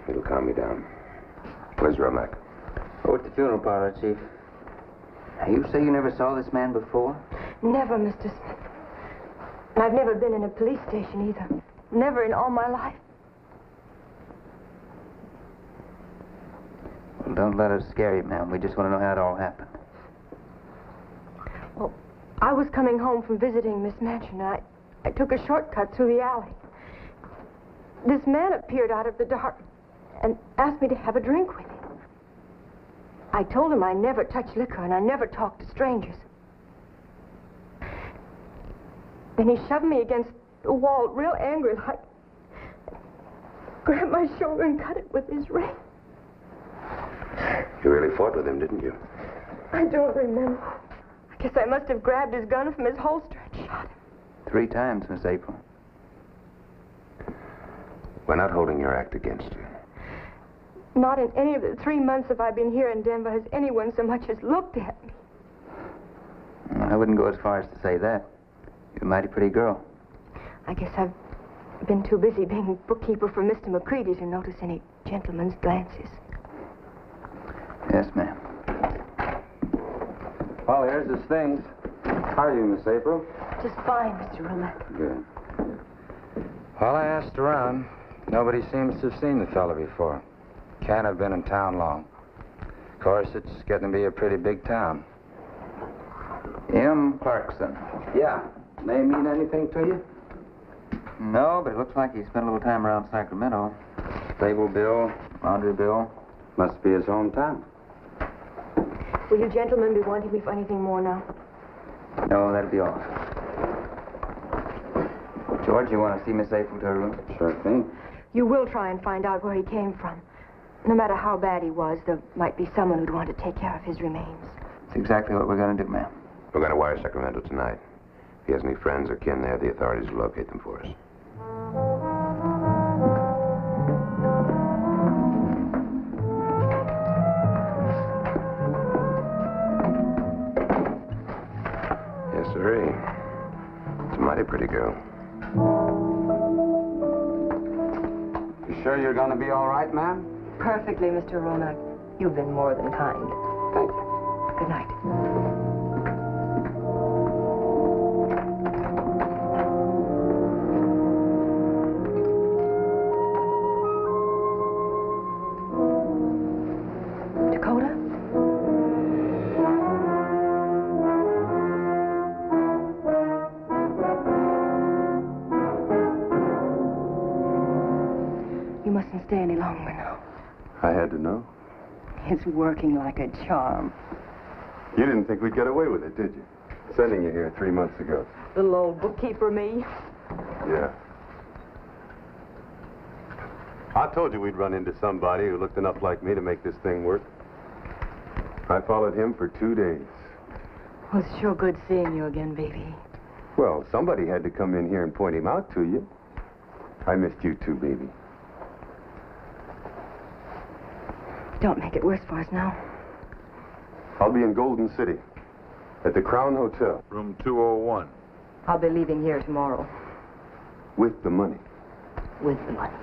It'll calm me down. Where's Romack? Oh, at the funeral parlor, Chief. Now, you say you never saw this man before? Never, Mr. Smith. And I've never been in a police station either. Never in all my life. Well, don't let us scare you, ma'am. We just want to know how it all happened. Well, I was coming home from visiting Miss Mansion, and I took a shortcut through the alley. This man appeared out of the dark and asked me to have a drink with him. I told him I never touch liquor and I never talk to strangers. Then he shoved me against the wall, real angry like, grabbed my shoulder and cut it with his ring. You really fought with him, didn't you? I don't remember. I guess I must have grabbed his gun from his holster and shot him. 3 times, Miss April. We're not holding your act against you. Not in any of the 3 months that I've been here in Denver has anyone so much as looked at me. I wouldn't go as far as to say that. You're a mighty pretty girl. I guess I've been too busy being bookkeeper for Mr. McCready to notice any gentleman's glances. Yes, ma'am. Well, here's his things. How are you, Miss April? Just fine, Mr. Romack. Good. Well, I asked around. Nobody seems to have seen the fella before. Can't have been in town long. Of course, it's getting to be a pretty big town. M. Clarkson. Yeah. Name mean anything to you? No, but it looks like he spent a little time around Sacramento. Stable bill, laundry bill. Must be his hometown. Will you gentlemen be wanting me for anything more now? No, that'll be all. George, you want to see Miss April to her room? Sure thing. You will try and find out where he came from. No matter how bad he was, there might be someone who'd want to take care of his remains. That's exactly what we're going to do, ma'am. We're going to wire Sacramento tonight. If he has any friends or kin there, the authorities will locate them for us. Yes, sirree. It's a mighty pretty girl. You sure you're going to be all right, ma'am? Perfectly, Mr. Romack. You've been more than kind. Thank you. Good night. Dakota? You mustn't stay any longer now. I had to know. It's working like a charm. You didn't think we'd get away with it, did you? Sending you here 3 months ago. Little old bookkeeper me. Yeah. I told you we'd run into somebody who looked enough like me to make this thing work. I followed him for 2 days. Well, it's sure good seeing you again, baby. Well, somebody had to come in here and point him out to you. I missed you too, baby. Don't make it worse for us now. I'll be in Golden City at the Crown Hotel Room 201. I'll be leaving here tomorrow. with the money. With the money.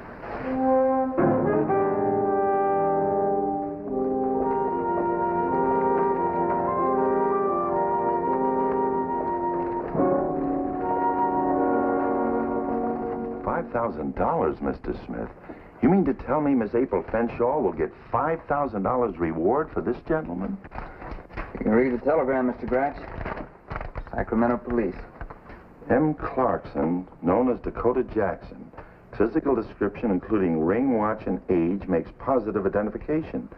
$5,000, Mr. Smith. You mean to tell me Miss April Fenshaw will get $5,000 reward for this gentleman? You can read the telegram, Mr. Gratch. Sacramento Police. M. Clarkson, known as Dakota Jackson. Physical description, including ring, watch, and age, makes positive identification.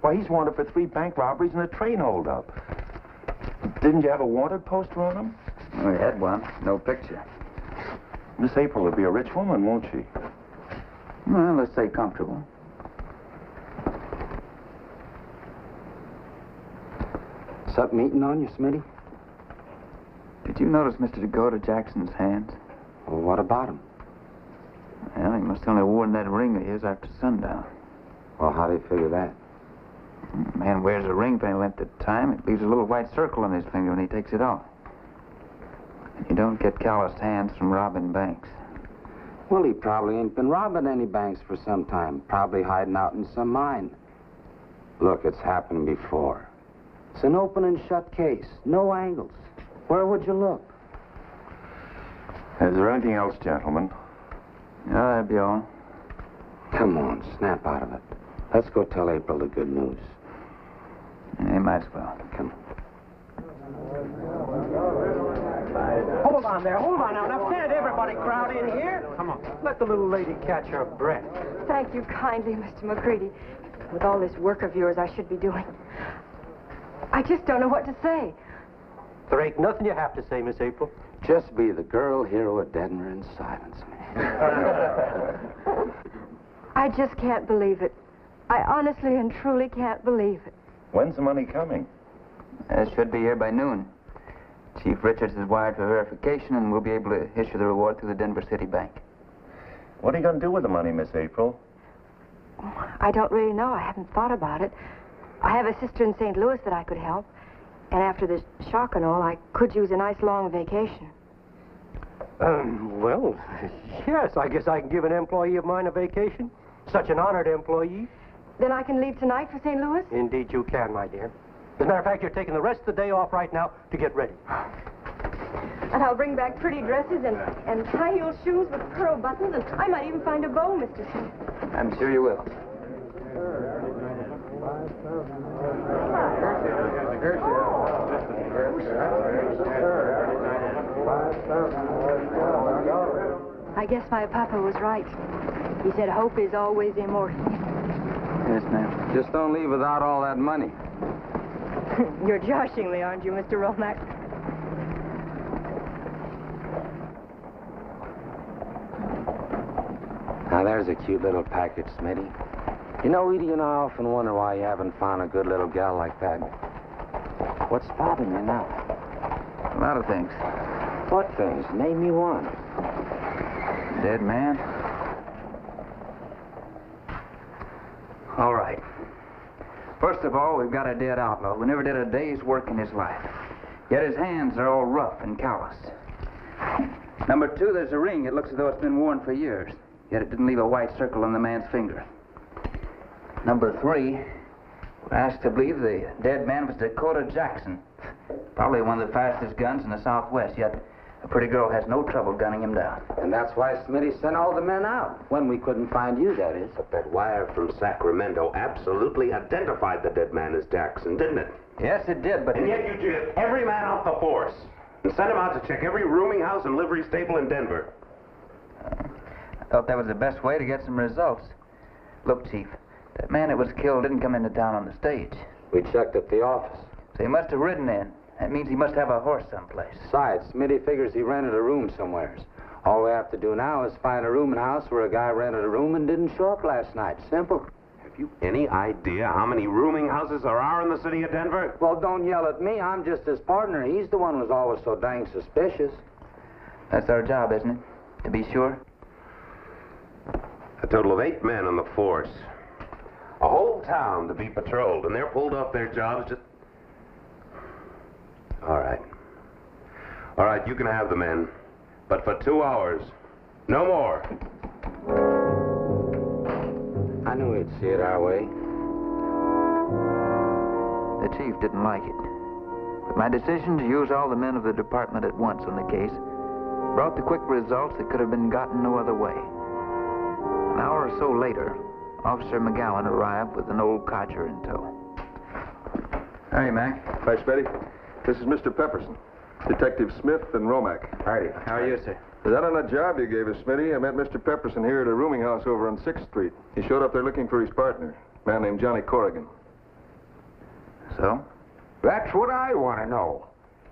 Why, he's wanted for 3 bank robberies and a train holdup. Didn't you have a wanted poster on him? We had one. No picture. Miss April will be a rich woman, won't she? Well, let's say comfortable. Something eating on you, Smitty? Did you notice Mr. Dakota Jackson's hands? Well, what about him? Well, he must only have worn that ring of his after sundown. Well, how do you figure that? A man wears a ring for any length of time. It leaves a little white circle on his finger when he takes it off. And you don't get calloused hands from robbing banks. Well, he probably ain't been robbing any banks for some time. Probably hiding out in some mine. Look, it's happened before. It's an open and shut case. No angles. Where would you look? Is there anything else, gentlemen? Yeah, that'd be all. Come on, snap out of it. Let's go tell April the good news. You might as well. Come on. Hold on there, hold on now. Now, can't everybody crowd in here? Come on, let the little lady catch her breath. Thank you kindly, Mr. McCready. With all this work of yours I should be doing, I just don't know what to say. There ain't nothing you have to say, Miss April. Just be the girl hero of Denver in silence, man. I just can't believe it. I honestly and truly can't believe it. When's the money coming? It should be here by noon. Chief Richards has wired for verification, and we'll be able to issue the reward through the Denver City Bank. What are you going to do with the money, Miss April? I don't really know. I haven't thought about it. I have a sister in St. Louis that I could help. And after this shock and all, I could use a nice long vacation. Well, yes, I guess I can give an employee of mine a vacation. Such an honored employee. Then I can leave tonight for St. Louis? Indeed you can, my dear. As a matter of fact, you're taking the rest of the day off right now to get ready. And I'll bring back pretty dresses and high-heel shoes with pearl buttons, and I might even find a bow, Mr. Smith. I'm sure you will. I guess my papa was right. He said hope is always immortal. Yes, ma'am. Just don't leave without all that money. You're joshing me, aren't you, Mr. Romack? Now, there's a cute little package, Smitty. You know, Edie and I often wonder why you haven't found a good little gal like that. What's bothering you now? A lot of things. What things? Name me one. Dead man. All right. First of all, we've got a dead outlaw who never did a day's work in his life. Yet his hands are all rough and calloused. Number two, there's a ring. It looks as though it's been worn for years. Yet it didn't leave a white circle on the man's finger. Number three, we're asked to believe the dead man was Dakota Jackson. Probably one of the fastest guns in the Southwest, yet a pretty girl has no trouble gunning him down. And that's why Smitty sent all the men out. When we couldn't find you, that is. But that wire from Sacramento absolutely identified the dead man as Jackson, didn't it? Yes, it did, but... And yet you took every man off the force and sent him out to check every rooming house and livery stable in Denver. I thought that was the best way to get some results. Look, Chief, that man that was killed didn't come into town on the stage. We checked at the office. So he must have ridden in. That means he must have a horse someplace. Besides, Smitty figures he rented a room somewheres. All we have to do now is find a rooming house where a guy rented a room and didn't show up last night. Simple. Have you any idea how many rooming houses there are in the city of Denver? Well, don't yell at me. I'm just his partner. He's the one who's always so dang suspicious. That's our job, isn't it? To be sure. A total of 8 men on the force. A whole town to be patrolled, and they're pulled off their jobs just... All right. All right, you can have the men. But for 2 hours. No more. I knew he'd see it our way. The chief didn't like it. But my decision to use all the men of the department at once on the case brought the quick results that could have been gotten no other way. An hour or so later, Officer McGowan arrived with an old codger in tow. Howdy, Mac. Hi, Smitty. This is Mr. Pepperson. Detective Smith and Romack. Howdy. How are you, sir? Is that on that job you gave us, Smitty? I met Mr. Pepperson here at a rooming house over on 6th Street. He showed up there looking for his partner, a man named Johnny Corrigan. So? That's what I want to know.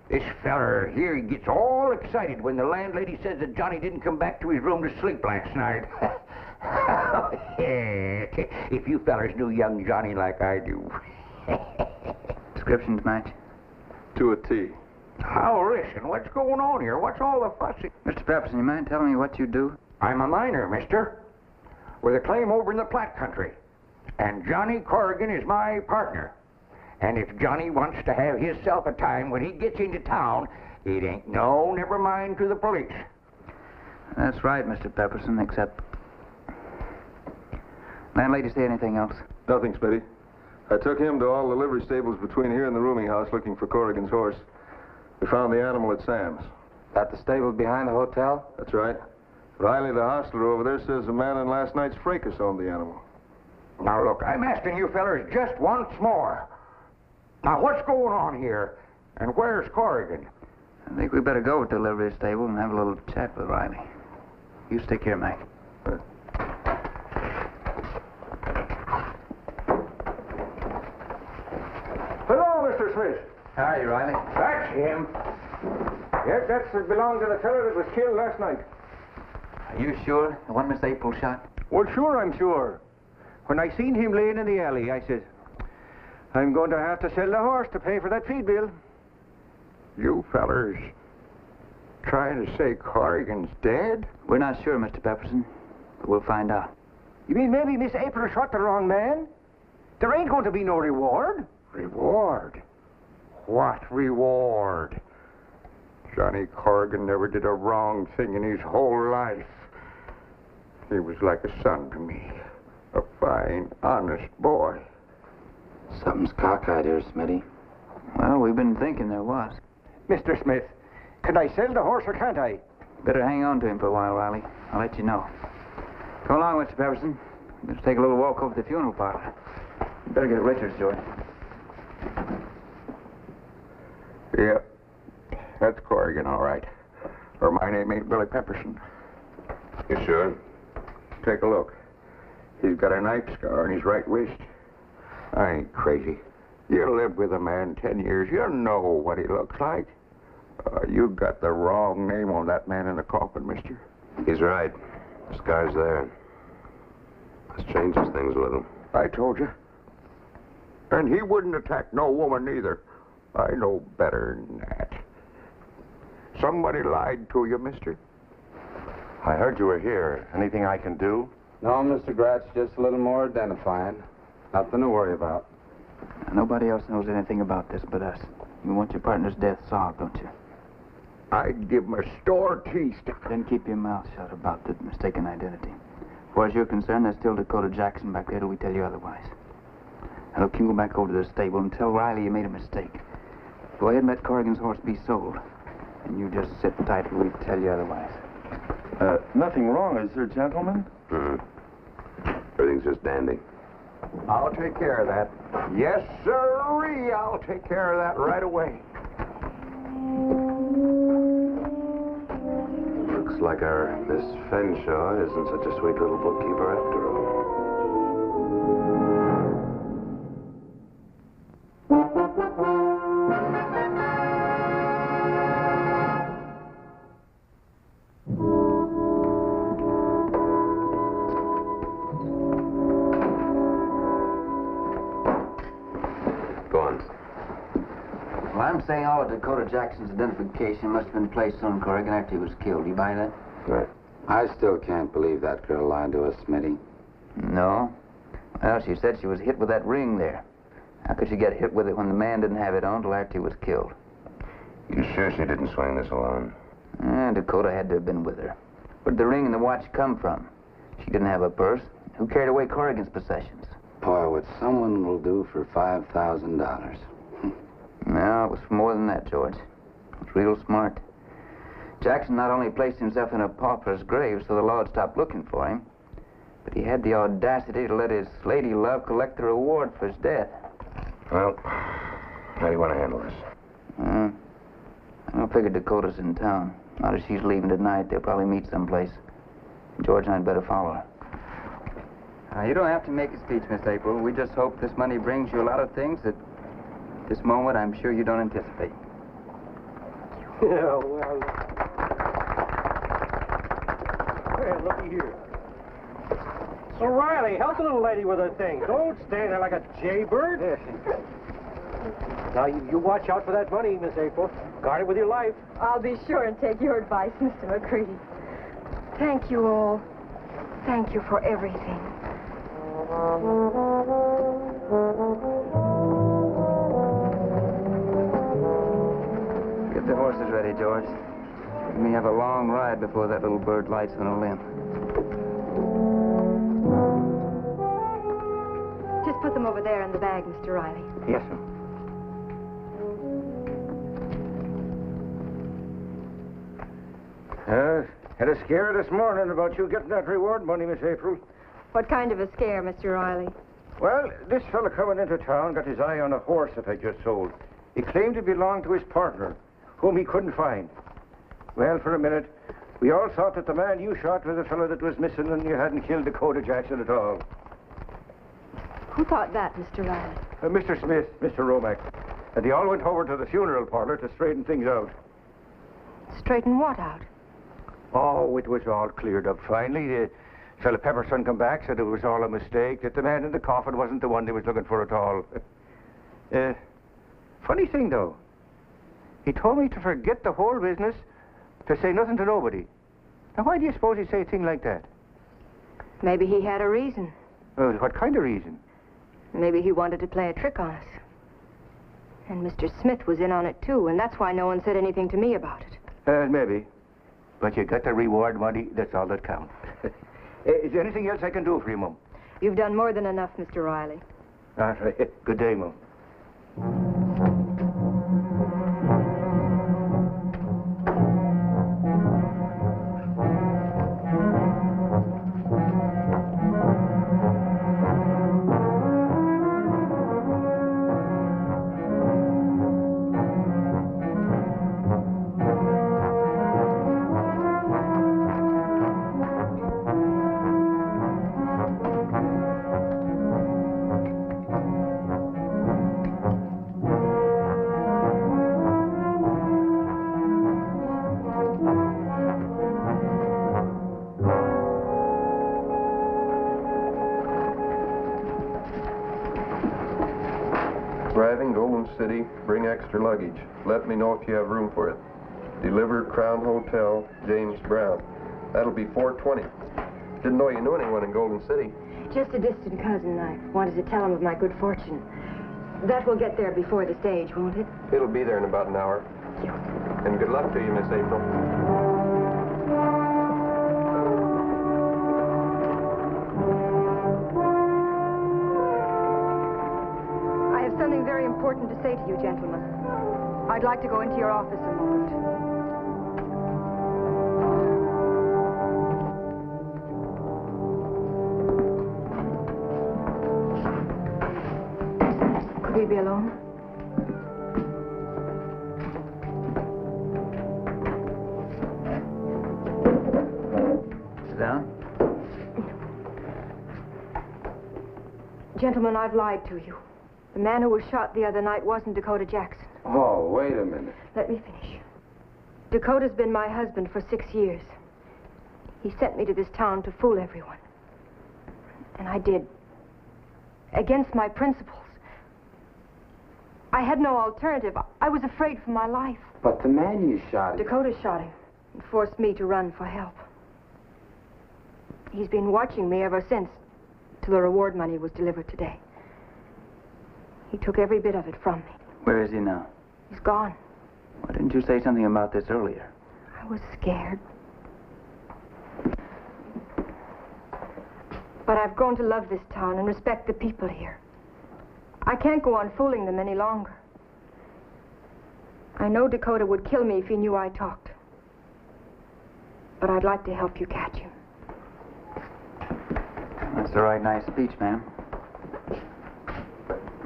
This feller here, he gets all excited when the landlady says that Johnny didn't come back to his room to sleep last night. If you fellers knew young Johnny like I do. Descriptions match? To a T. Now, listen, what's going on here? What's all the fussing? Mr. Pepperson, you mind telling me what you do? I'm a miner, mister, with a claim over in the Platte country. And Johnny Corrigan is my partner. And if Johnny wants to have himself a time when he gets into town, it ain't no never mind to the police. That's right, Mr. Pepperson, except... Landlady say anything else? Nothing, Smitty. I took him to all the livery stables between here and the rooming house looking for Corrigan's horse. We found the animal at Sam's. At the stable behind the hotel? That's right. Riley, the hostler over there, says the man in last night's fracas owned the animal. Now, look, I'm asking you fellers just once more. Now, what's going on here? And where's Corrigan? I think we better go to the livery stable and have a little chat with Riley. You stick here, Mac. Hello, Mr. Smith. How are you, Riley? That's him. Yes, that's belonged to the fellow that was killed last night. Are you sure? The one Miss April shot? Well, sure, I'm sure. When I seen him laying in the alley, I says, I'm going to have to sell the horse to pay for that feed bill. You fellers trying to say Corrigan's dead? We're not sure, Mr. Pepperson, but we'll find out. You mean maybe Miss April shot the wrong man? There ain't going to be no reward. Reward? What reward? Johnny Corrigan never did a wrong thing in his whole life. He was like a son to me. A fine, honest boy. Something's cockeyed here, Smitty. Well, we've been thinking there was. Mr. Smith, can I sell the horse or can't I? Better hang on to him for a while, Riley. I'll let you know. Come along, Mr. Pepperson. Let's take a little walk over to the funeral parlor. You better get Richard's, George. Yep. That's Corrigan, all right. Or my name ain't Billy Pepperson. You sure? Take a look. He's got a knife scar on his right wrist. I ain't crazy. You live with a man 10 years. You know what he looks like. You got the wrong name on that man in the coffin, mister. He's right. The scar's there. This changes things with him. I told you. And he wouldn't attack no woman either. I know better than that. Somebody lied to you, mister. I heard you were here. Anything I can do? No, Mr. Gratz, just a little more identifying. Nothing to worry about. Nobody else knows anything about this but us. You want your partner's death solved, don't you? I'd give him a store teeth. Then keep your mouth shut about the mistaken identity. As far as you're concerned, there's still Dakota Jackson back there till we tell you otherwise. Now, look, you go back over to the stable and tell Riley you made a mistake. Go ahead and let Corrigan's horse be sold. And you just sit tight till we tell you otherwise. Nothing wrong, is there, gentlemen? Everything's just dandy. I'll take care of that. Yes, sirree. I'll take care of that right away. Looks like our Miss Fenshaw isn't such a sweet little bookkeeper after all. I'm saying all of Dakota Jackson's identification must have been placed on Corrigan after he was killed. You buy that? Right. I still can't believe that girl lied to us, Smitty. No. Well, she said she was hit with that ring there. How could she get hit with it when the man didn't have it on till after he was killed? You sure she didn't swing this alone? Dakota had to have been with her. Where'd the ring and the watch come from? She didn't have a purse. Who carried away Corrigan's possessions? Boy, what someone will do for $5,000. No, it was for more than that, George. It was real smart. Jackson not only placed himself in a pauper's grave so the law would stop looking for him, but he had the audacity to let his lady love collect the reward for his death. Well, how do you want to handle this? I don't figure Dakota's in town. Not as she's leaving tonight. They'll probably meet someplace. George and I'd better follow her. You don't have to make a speech, Miss April. We just hope this money brings you a lot of things that at this moment I'm sure you don't anticipate. Yeah, well... Hey, looky here. So, Riley, help the little lady with her thing. Don't stand there like a jaybird. Now, you watch out for that money, Miss April. Guard it with your life. I'll be sure and take your advice, Mr. McCready. Thank you all. Thank you for everything. Get the horses ready, George. We have a long ride before that little bird lights on a limb. Just put them over there in the bag, Mr. Riley. Yes, sir. Had a scare this morning about you getting that reward money, Miss April. What kind of a scare, Mr. Riley? Well, this fella coming into town got his eye on a horse that I just sold. He claimed it belonged to his partner, whom he couldn't find. Well, for a minute, we all thought that the man you shot was the fellow that was missing and you hadn't killed Dakota Jackson at all. Who thought that, Mr. Riley? Mr. Smith, Mr. Romack. And they all went over to the funeral parlor to straighten things out. Straighten what out? Oh, it was all cleared up finally. The fellow Pepperson come back, said it was all a mistake, that the man in the coffin wasn't the one they was looking for at all. Funny thing, though. He told me to forget the whole business, to say nothing to nobody. Now, why do you suppose he'd say a thing like that? Maybe he had a reason. What kind of reason? Maybe he wanted to play a trick on us. And Mr. Smith was in on it, too, and that's why no one said anything to me about it. Maybe. But you got the reward money, that's all that counts. Is there anything else I can do for you, Mum? You've done more than enough, Mr. Riley. All right. Good day, Mum. Arriving Golden City, bring extra luggage. Let me know if you have room for it. Deliver Crown Hotel, James Brown. That'll be 4:20. Didn't know you knew anyone in Golden City. Just a distant cousin. I wanted to tell him of my good fortune. That will get there before the stage, won't it? It'll be there in about an hour. Thank you. And good luck to you, Miss April. I have something very important to say to you, gentlemen. I'd like to go into your office a moment. Could we be alone? Sit down. Gentlemen, I've lied to you. The man who was shot the other night wasn't Dakota Jackson. Oh, wait a minute. Let me finish. Dakota's been my husband for 6 years. He sent me to this town to fool everyone. And I did. Against my principles. I had no alternative. I was afraid for my life. But the man you shot... Dakota shot him and forced me to run for help. He's been watching me ever since, till the reward money was delivered today. He took every bit of it from me. Where is he now? He's gone. Why didn't you say something about this earlier? I was scared. But I've grown to love this town and respect the people here. I can't go on fooling them any longer. I know Dakota would kill me if he knew I talked. But I'd like to help you catch him. That's a right nice speech, ma'am.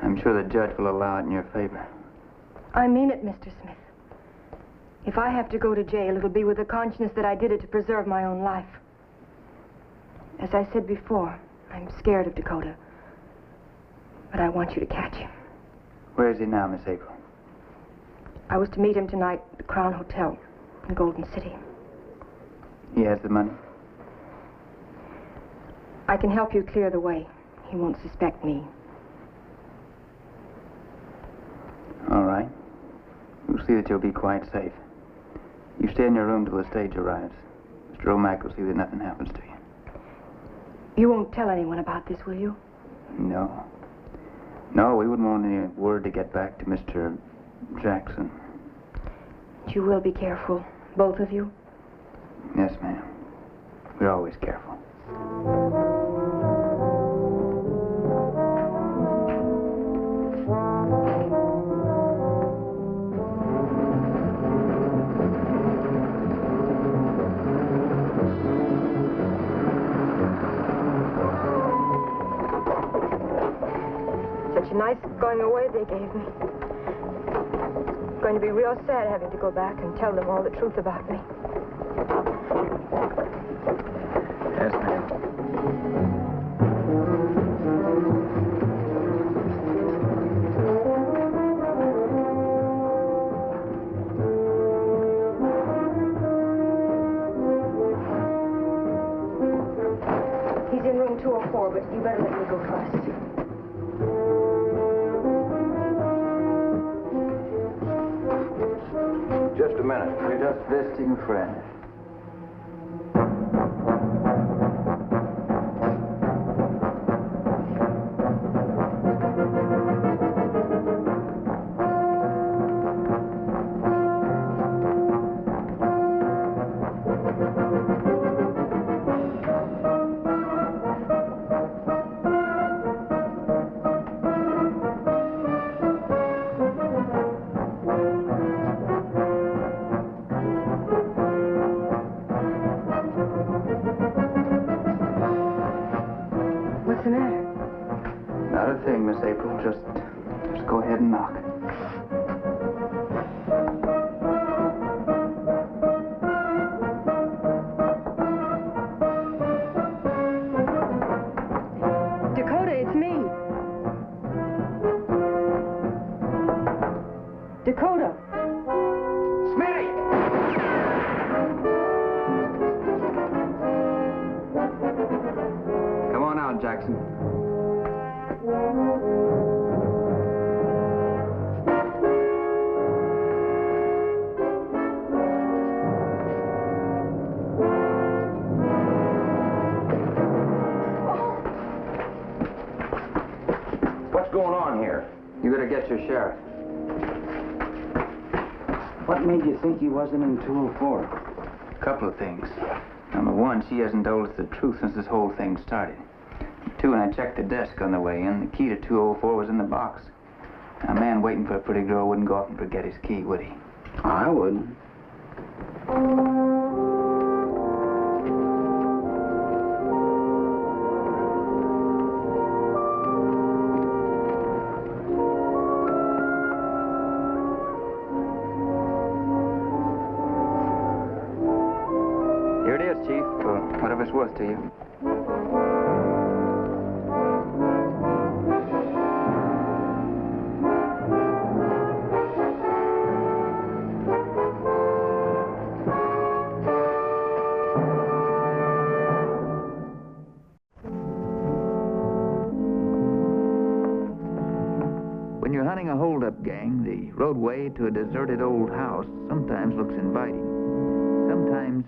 I'm sure the judge will allow it in your favor. I mean it, Mr. Smith. If I have to go to jail, it'll be with the conscience that I did it to preserve my own life. As I said before, I'm scared of Dakota. But I want you to catch him. Where is he now, Miss April? I was to meet him tonight at the Crown Hotel in Golden City. He has the money? I can help you clear the way. He won't suspect me. All right. We'll see that you'll be quite safe. You stay in your room till the stage arrives. Mr. Romack will see that nothing happens to you. You won't tell anyone about this, will you? No. No, we wouldn't want any word to get back to Mr. Jackson. You will be careful, both of you. Yes, ma'am. We're always careful. Such a nice going away they gave me. It's going to be real sad having to go back and tell them all the truth about me. Yes, ma'am. He's in room 204, but you better let me go first. Just a minute. We're just visiting a friend. What's the matter? Not a thing, Miss April. Just go ahead and knock. Dakota, it's me. Dakota. Smitty! Come on out, Jackson. What's going on here? You better get your sheriff. What made you think he wasn't in 204? A couple of things. Number one, she hasn't told us the truth since this whole thing started. Two, when I checked the desk on the way in, the key to 204 was in the box. A man waiting for a pretty girl wouldn't go up and forget his key, would he? I wouldn't. Here it is, Chief, for whatever it's worth to you. When you're hunting a holdup gang, the roadway to a deserted old house sometimes looks inviting. Sometimes...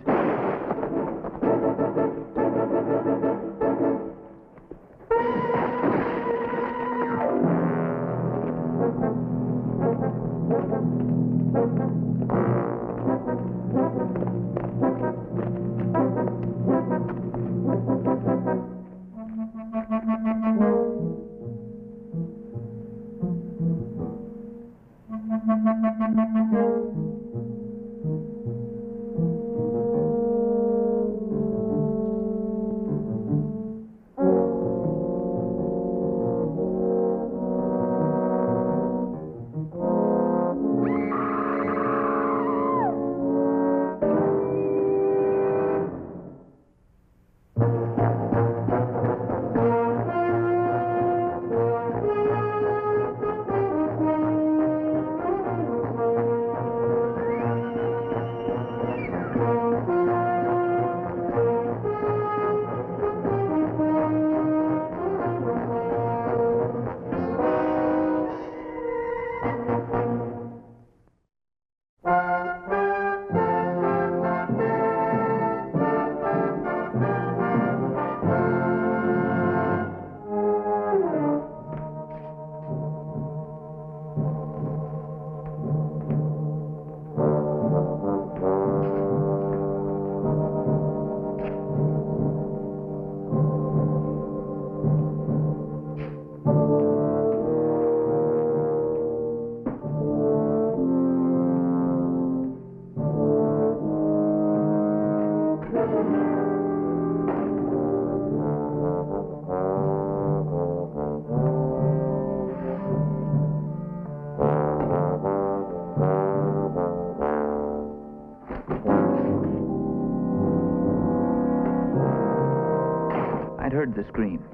the scream.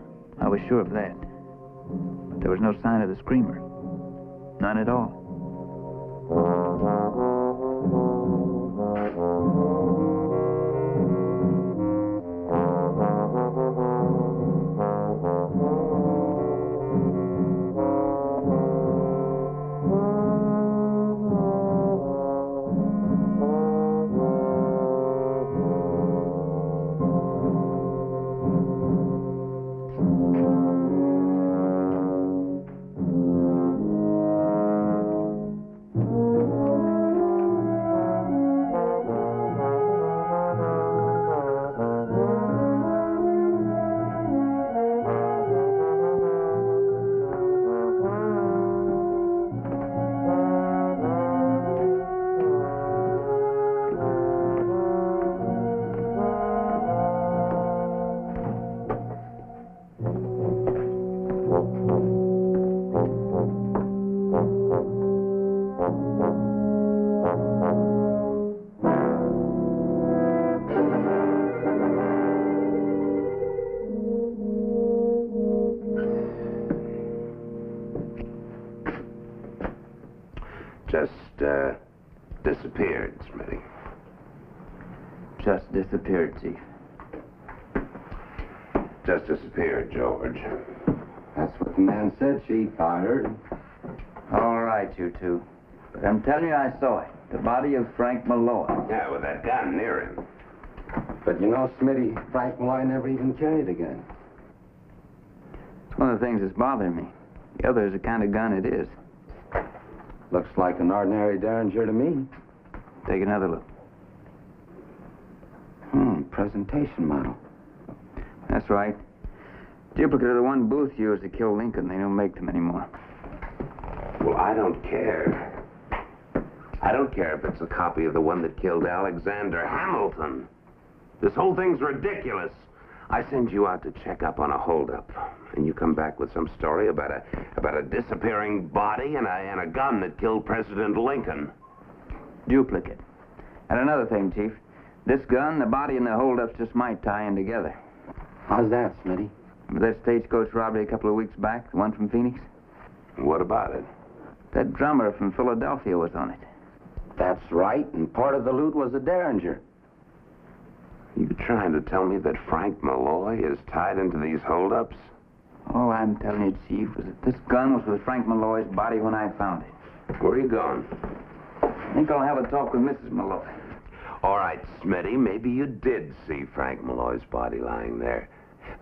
I was sure of that. But there was no sign of the screamer. None at all. Disappeared, Smitty. Just disappeared, Chief. Just disappeared, George. That's what the man said, Chief. I heard. All right, you two. But I'm telling you, I saw it. The body of Frank Malloy. Yeah, with that gun near him. But you know, Smitty, Frank Malloy never even carried a gun. It's one of the things that's bothering me. The other is the kind of gun it is. Looks like an ordinary Derringer to me. Take another look. Presentation model. That's right. Duplicate of the one Booth used to kill Lincoln. They don't make them anymore. Well, I don't care. I don't care if it's a copy of the one that killed Alexander Hamilton. This whole thing's ridiculous. I send you out to check up on a holdup, and you come back with some story about a disappearing body and a gun that killed President Lincoln. Duplicate. And another thing, Chief. This gun, the body, and the holdups just might tie in together. How's that, Smitty? Remember that stagecoach robbery a couple of weeks back, the one from Phoenix? What about it? That drummer from Philadelphia was on it. That's right, and part of the loot was a Derringer. You trying to tell me that Frank Malloy is tied into these holdups? All I'm telling you, Chief, is that this gun was with Frank Malloy's body when I found it. Where are you going? I think I'll have a talk with Mrs. Malloy. All right, Smitty, maybe you did see Frank Malloy's body lying there.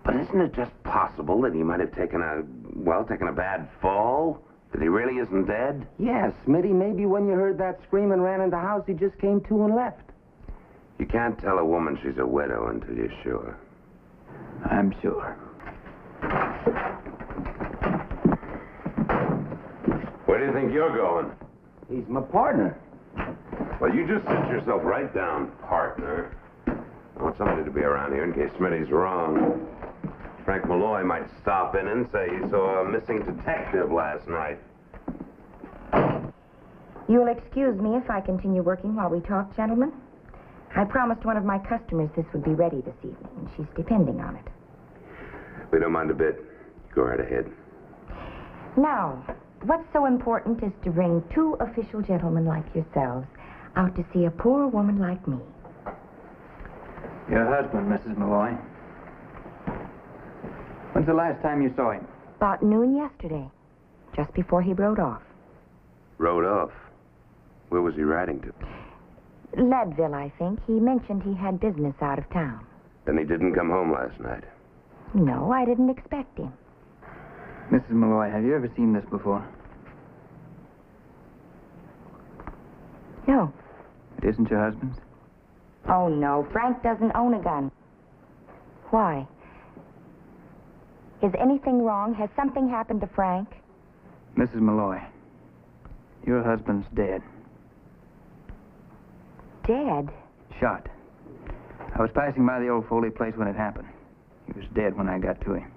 But isn't it just possible that he might have taken a bad fall? That he really isn't dead? Yes, Smitty, maybe when you heard that scream and ran in the house, he just came to and left. You can't tell a woman she's a widow until you're sure. I'm sure. Where do you think you're going? He's my partner. Well, you just sit yourself right down, partner. I want somebody to be around here in case Smitty's wrong. Frank Malloy might stop in and say he saw a missing detective last night. You'll excuse me if I continue working while we talk, gentlemen. I promised one of my customers this would be ready this evening, and she's depending on it. We don't mind a bit. Go right ahead. Now, what's so important is to bring two official gentlemen like yourselves out to see a poor woman like me. Your husband, Mrs. Malloy. When's the last time you saw him? About noon yesterday, just before he rode off. Rode off? Where was he riding to? Leadville, I think. He mentioned he had business out of town. Then he didn't come home last night. No, I didn't expect him. Mrs. Malloy, have you ever seen this before? No. It isn't your husband's? Oh, no. Frank doesn't own a gun. Why? Is anything wrong? Has something happened to Frank? Mrs. Malloy, your husband's dead. Dead? Shot. I was passing by the old Foley place when it happened. He was dead when I got to him.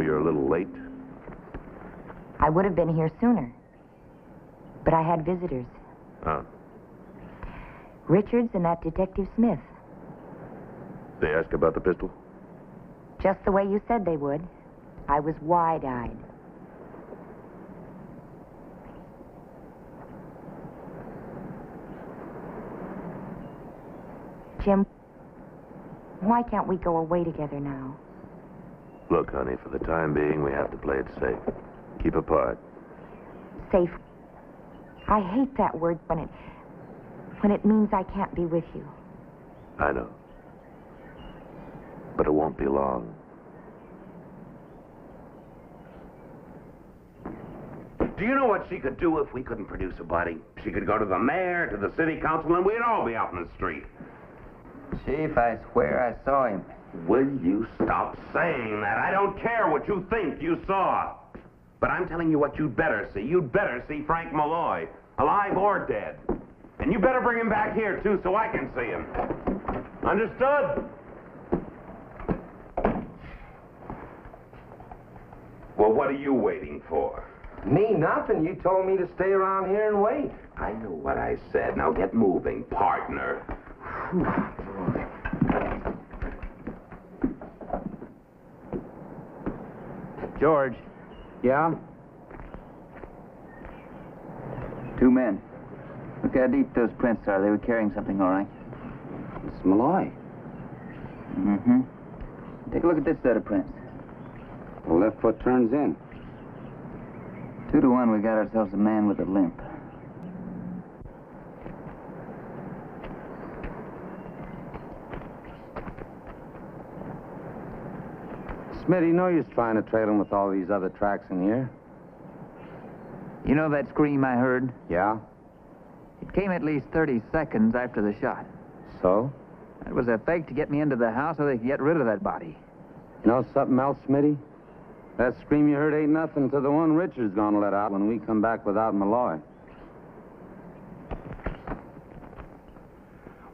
you're a little late. I would have been here sooner. But I had visitors. Huh? Richards and that Detective Smith. They ask about the pistol? Just the way you said they would. I was wide-eyed. Jim, why can't we go away together now? Look, honey, for the time being, we have to play it safe. Keep apart. Safe. I hate that word when it means I can't be with you. I know. But it won't be long. Do you know what she could do if we couldn't produce a body? She could go to the mayor, to the city council, and we'd all be out in the street. Chief, I swear I saw him. Will you stop saying that? I don't care what you think you saw. But I'm telling you what you'd better see. You'd better see Frank Malloy, alive or dead. And you better bring him back here, too, so I can see him. Understood? Well, what are you waiting for? Me, nothing. You told me to stay around here and wait. I know what I said. Now get moving, partner. George. Yeah? 2 men. Look how deep those prints are. They were carrying something, all right. It's Malloy. Mm-hmm. Take a look at this set of prints. The left foot turns in. 2 to 1, we got ourselves a man with a limp. Smitty, no use trying to trail him with all these other tracks in here. You know that scream I heard? Yeah? It came at least 30 seconds after the shot. So? It was a fake to get me into the house so they could get rid of that body. You know something else, Smitty? That scream you heard ain't nothing to the one Richard's gonna let out when we come back without Malloy.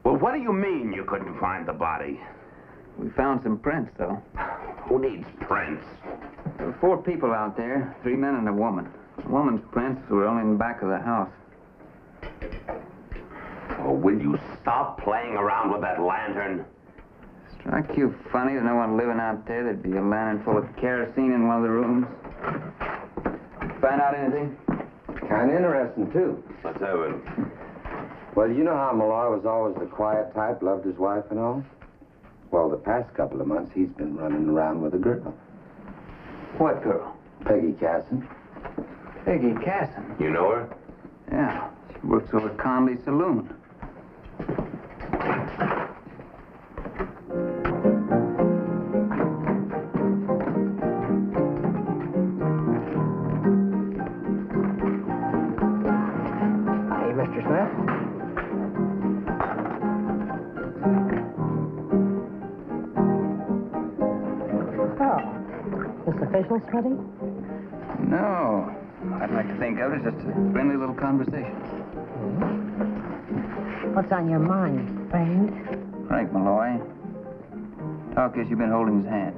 Well, what do you mean you couldn't find the body? We found some prints, though. Who needs prints? There were 4 people out there, 3 men and a woman. The woman's prints were only in the back of the house. Oh, will you stop playing around with that lantern? Strike you funny that no one living out there, there'd be a lantern full of kerosene in one of the rooms. Find out anything? Kind of interesting, too. Let's have it. Well, you know how Malloy was always the quiet type, loved his wife and all? Well, the past couple of months, he's been running around with a girl. What girl? Peggy Casson. Peggy Casson. You know her? Yeah, she works over at Conley's saloon. Hey, Mr. Smith. Official, Smitty? No. I'd like to think of it as just a friendly little conversation. What's on your mind, friend? Frank Malloy. Talk as you've been holding his hand.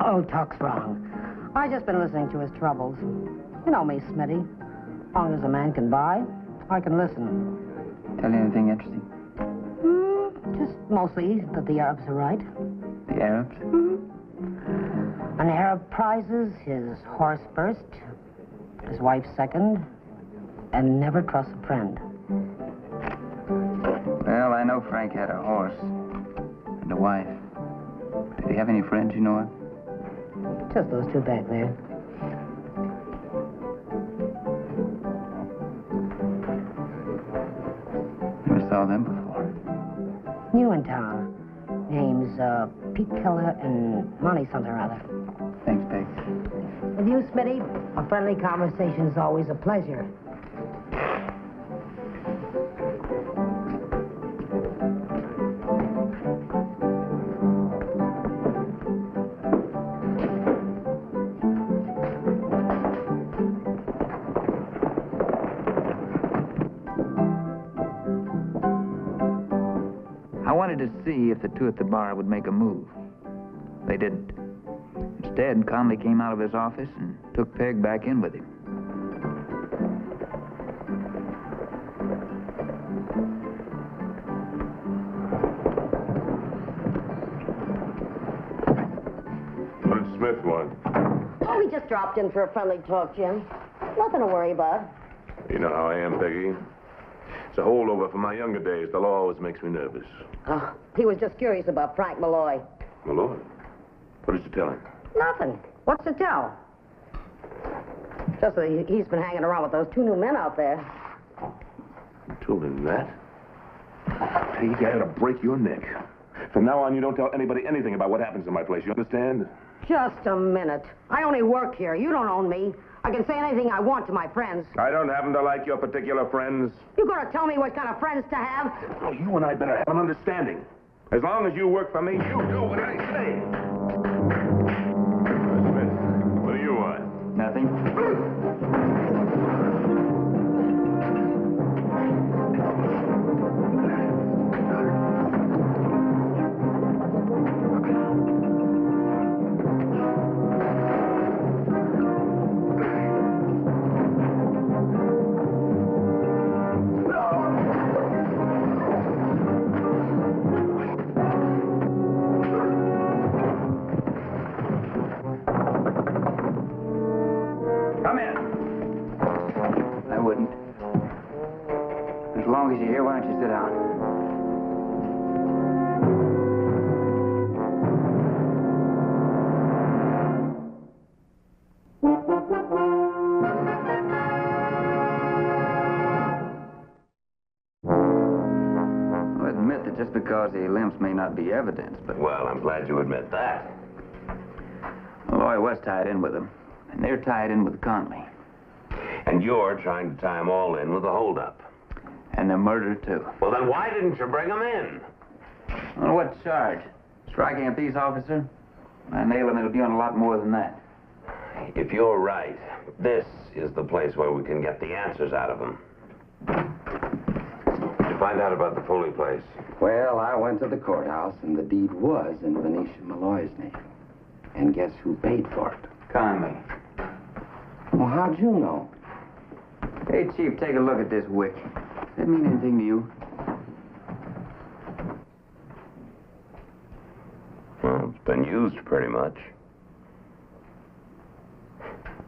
Oh, talk's wrong. I just been listening to his troubles. You know me, Smitty. As long as a man can buy, I can listen. Tell you anything interesting? Just mostly that the Arabs are right. The Arabs? An Arab prizes his horse first, his wife second, and never trusts a friend. Well, I know Frank had a horse and a wife. Did he have any friends you know of? Just those 2 back there. Never saw them before. New in town. Names, Pete Keller and Monty something or other. Thanks, Peg. With you, Smitty, a friendly conversation is always a pleasure. I wanted to see if the 2 at the bar would make a move. They didn't. Instead, Instead, Conley came out of his office and took Peg back in with him. What did Smith want? Oh, we just dropped in for a friendly talk, Jim. Nothing to worry about. You know how I am, Peggy. It's a holdover from my younger days. The law always makes me nervous. Oh, he was just curious about Frank Malloy. Malloy? What did you tell him? Nothing. What's to tell? Just that he's been hanging around with those two new men out there. You told him that? Peggy, I ought to break your neck. From now on, you don't tell anybody anything about what happens in my place. You understand? Just a minute. I only work here. You don't own me. I can say anything I want to my friends. I don't happen to like your particular friends. You gonna tell me what kind of friends to have? Oh, you and I better have an understanding. As long as you work for me, you do what I say. Smith, what do you want? Nothing. Come in. I wouldn't. As long as you're here, why don't you sit down? I'll admit that just because the limbs may not be evidence, but... Well, I'm glad you admit that. Malloy was tied in with them, and they're tied in with Conley. And you're trying to tie them all in with a holdup. And the murder, too. Well, then why didn't you bring them in? On what charge? Striking a peace officer? I nail him, it'll be on a lot more than that. If you're right, this is the place where we can get the answers out of them. Did you find out about the Foley place? Well, I went to the courthouse, and the deed was in Venetia Malloy's name. And guess who paid for it? Conley. Well, how'd you know? Hey, Chief, take a look at this wick. Does that mean anything to you? Well, it's been used pretty much.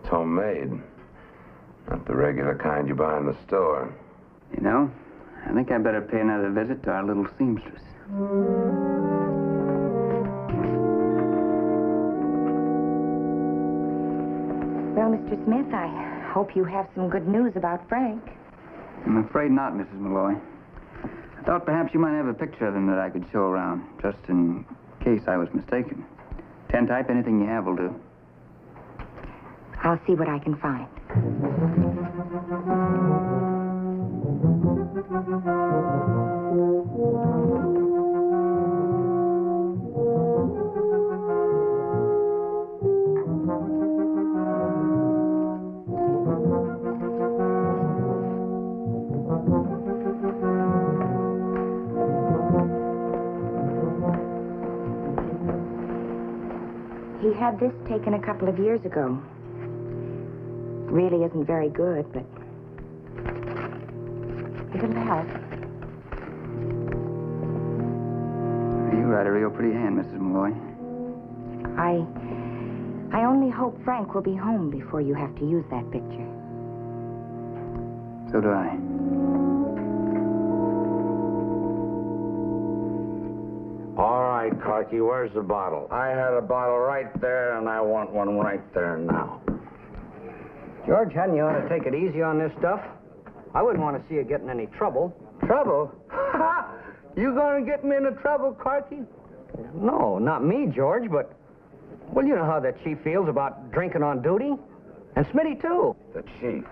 It's homemade. Not the regular kind you buy in the store. You know, I think I'd better pay another visit to our little seamstress. Well, Mr. Smith, I hope you have some good news about Frank. I'm afraid not, Mrs. Malloy. I thought perhaps you might have a picture of him that I could show around, just in case I was mistaken. Tintype, anything you have will do. I'll see what I can find. He had this taken a couple of years ago. Really isn't very good, but it'll help. You write a real pretty hand, Mrs. Malloy. I only hope Frank will be home before you have to use that picture. So do I. All right, Clarky, where's the bottle? I had a bottle right there, and I want one right there now. George, hadn't you ought to take it easy on this stuff? I wouldn't want to see you get in any trouble. Trouble? You gonna get me into trouble, Clarky? No, not me, George, but... Well, you know how the chief feels about drinking on duty. And Smitty, too. The chief,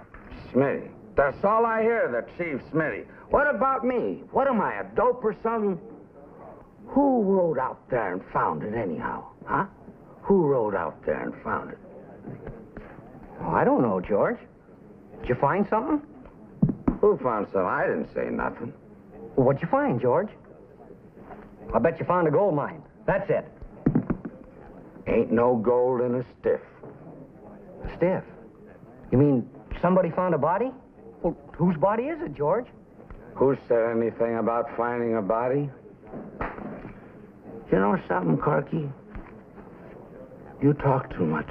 Smitty. That's all I hear, the chief, Smitty. What about me? What am I, a dope or something? Who rode out there and found it anyhow, huh? Who rode out there and found it? Oh, I don't know, George. Did you find something? Who found something? I didn't say nothing. Well, what'd you find, George? I bet you found a gold mine. That's it. Ain't no gold in a stiff. Stiff? You mean somebody found a body? Well, whose body is it, George? Who said anything about finding a body? You know something, Corky? You talk too much.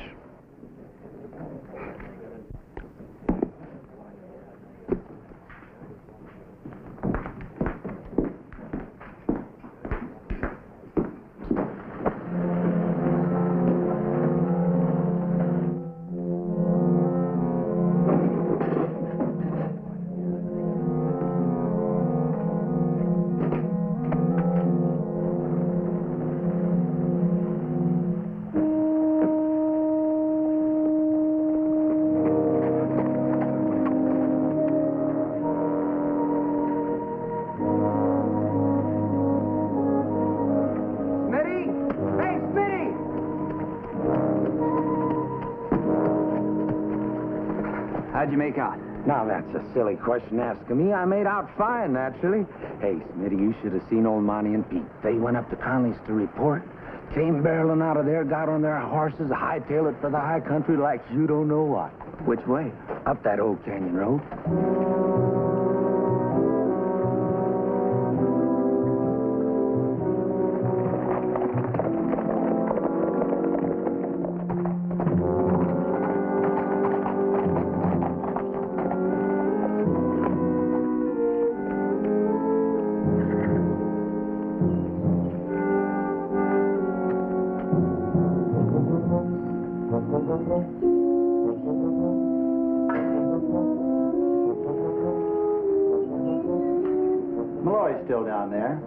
How'd you make out? Now, that's a silly question asking me. I made out fine, naturally. Hey, Smitty, you should have seen old Monty and Pete. They went up to Conley's to report. Came barreling out of there, got on their horses, hightailed it for the high country like you don't know what. Which way? Up that old canyon road. Malloy's still down there.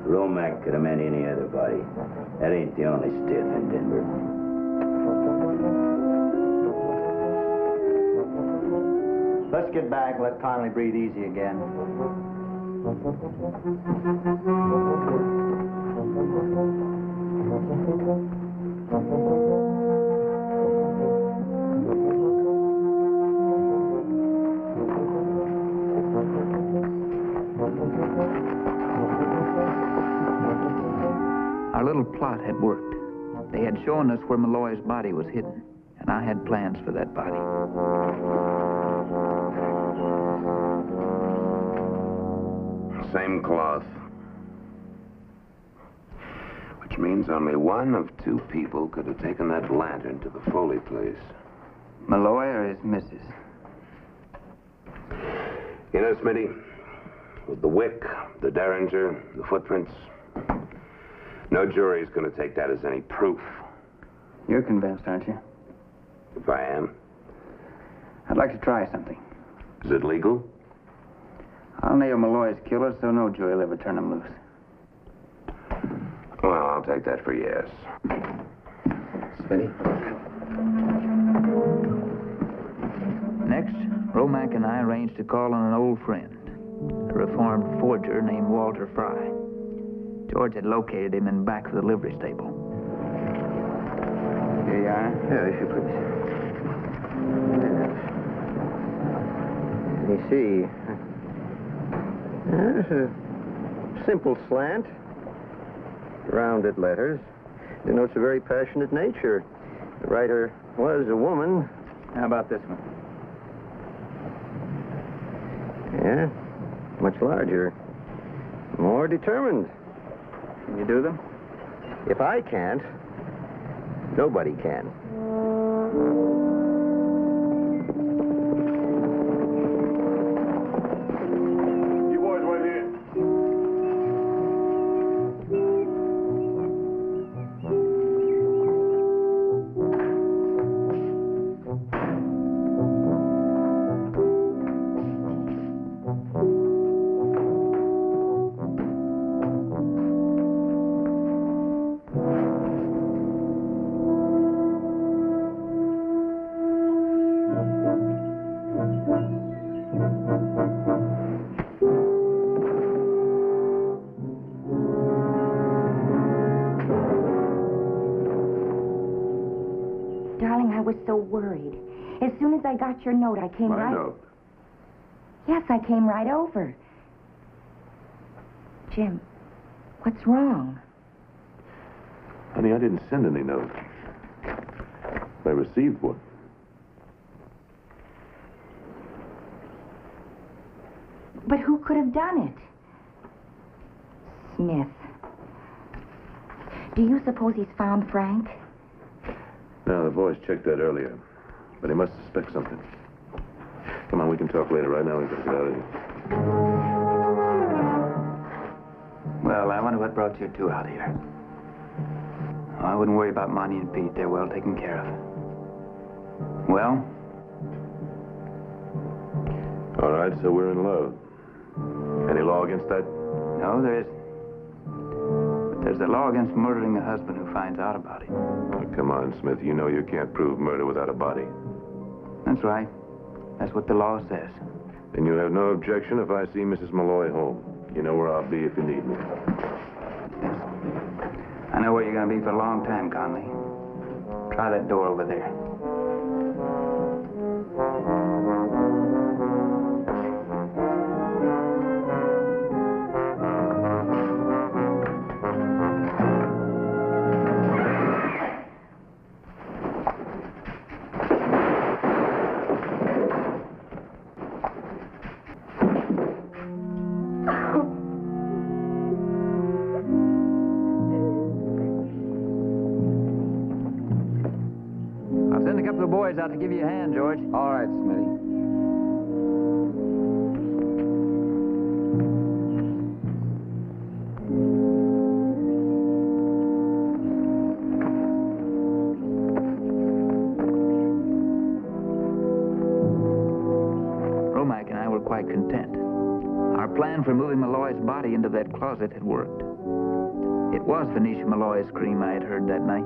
Romack could have meant any other body. That ain't the only stiff in Denver. Let's get back and let Conley breathe easy again. Our little plot had worked. They had shown us where Malloy's body was hidden, and I had plans for that body. Same cloth. Which means only one of two people could have taken that lantern to the Foley place. Malloy or his missus? You know, Smitty, with the wick, the derringer, the footprints, no jury's going to take that as any proof. You're convinced, aren't you? If I am. I'd like to try something. Is it legal? I'll nail Malloy's killer so no jury will ever turn him loose. Well, I'll take that for yes. Smitty? Next, Romack and I arranged to call on an old friend, a reformed forger named Walter Fry. George had located him in back of the livery stable. Here you are. Yeah, if you please. Let me see. There's a simple slant. Rounded letters. Denotes a very passionate nature. The writer was a woman. How about this one? Yeah, much larger. More determined. Can you do them? If I can't, nobody can. You boys wait here. Darling, I was so worried. As soon as I got your note, I came My note. Yes, I came right over. Jim, what's wrong? I Honey, I didn't send any note. I received one. But who could have done it? Smith. Do you suppose he's found Frank? No, the boys checked that earlier. But he must suspect something. Come on, we can talk later. Right now, we've got to get out of here. Well, I wonder what brought you two out here. Oh, I wouldn't worry about Monty and Pete. They're well taken care of. Well? All right, so we're in love. Any law against that? No, there isn't. But there's a law against murdering a husband who finds out about it. Oh, come on, Smith. You know you can't prove murder without a body. That's right. That's what the law says. And you have no objection if I see Mrs. Malloy home. You know where I'll be if you need me. Yes. I know where you're going to be for a long time, Conley. Try that door over there. Out to give you a hand, George. All right, Smitty. Romack and I were quite content. Our plan for moving Malloy's body into that closet had worked. It was Venetia Malloy's scream I had heard that night.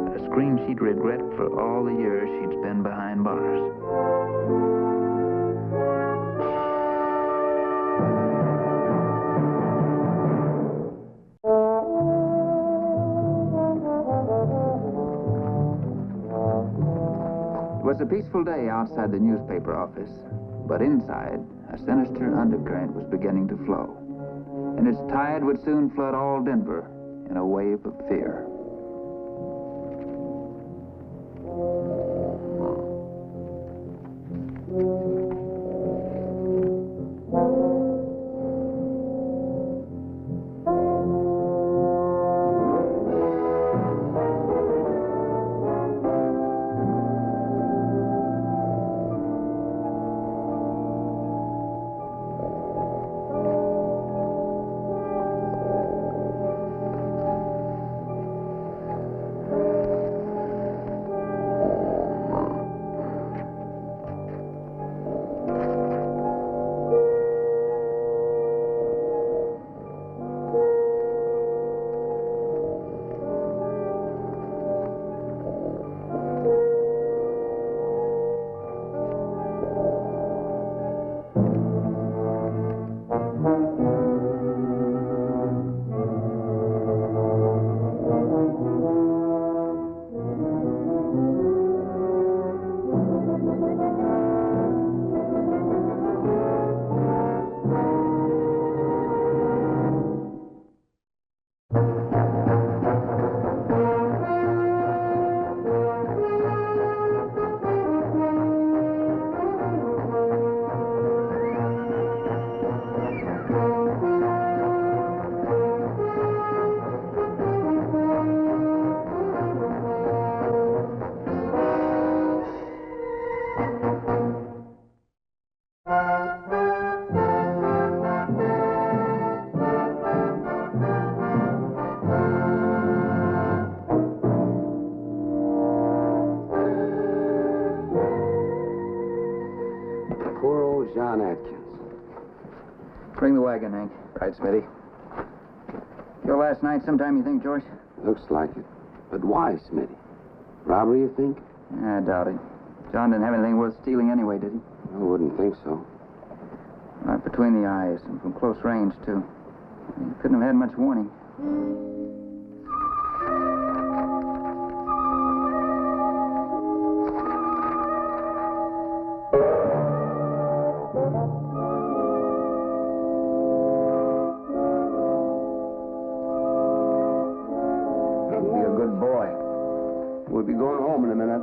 A scream she'd regret for all the years she'd spent behind bars. It was a peaceful day outside the newspaper office, but inside, a sinister undercurrent was beginning to flow, and its tide would soon flood all Denver in a wave of fear. Bring the wagon, Hank. Right, Smitty. Your last night sometime, you think, George? Looks like it. But why, Smitty? Robbery, you think? I doubt it. John didn't have anything worth stealing anyway, did he? I wouldn't think so. Right between the eyes and from close range, too. He couldn't have had much warning. We'll be going home in a minute.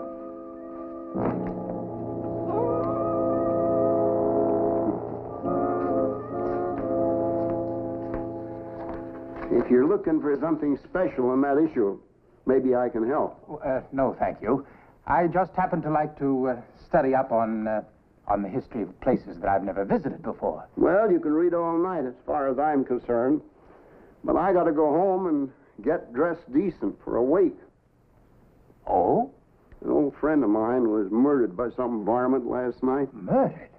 If you're looking for something special in that issue, maybe I can help. No, thank you. I just happen to like to study up on the history of places that I've never visited before. Well, you can read all night as far as I'm concerned. But I got to go home and get dressed decent for a wake. Oh? An old friend of mine was murdered by some varmint last night. Murdered?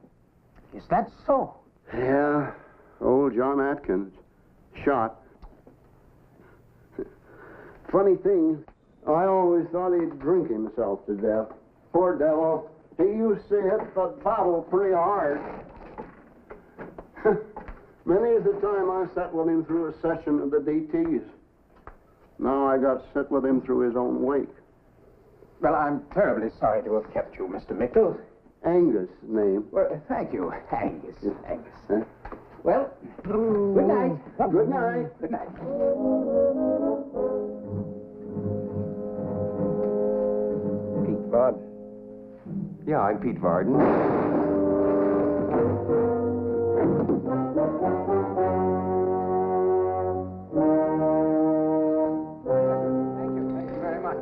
Is that so? Yeah. Old John Atkins. Shot. Funny thing, I always thought he'd drink himself to death. Poor devil. He used to hit the bottle pretty hard. Many is the time I sat with him through a session of the DTs. Now I got sit with him through his own wake. Well, I'm terribly sorry to have kept you, Mr. Mickle. Angus, name. Well, thank you, Angus. Angus. Huh? Well, good night. Good night. Good night. Pete Varden. Yeah, I'm Pete Varden. Thank you very much.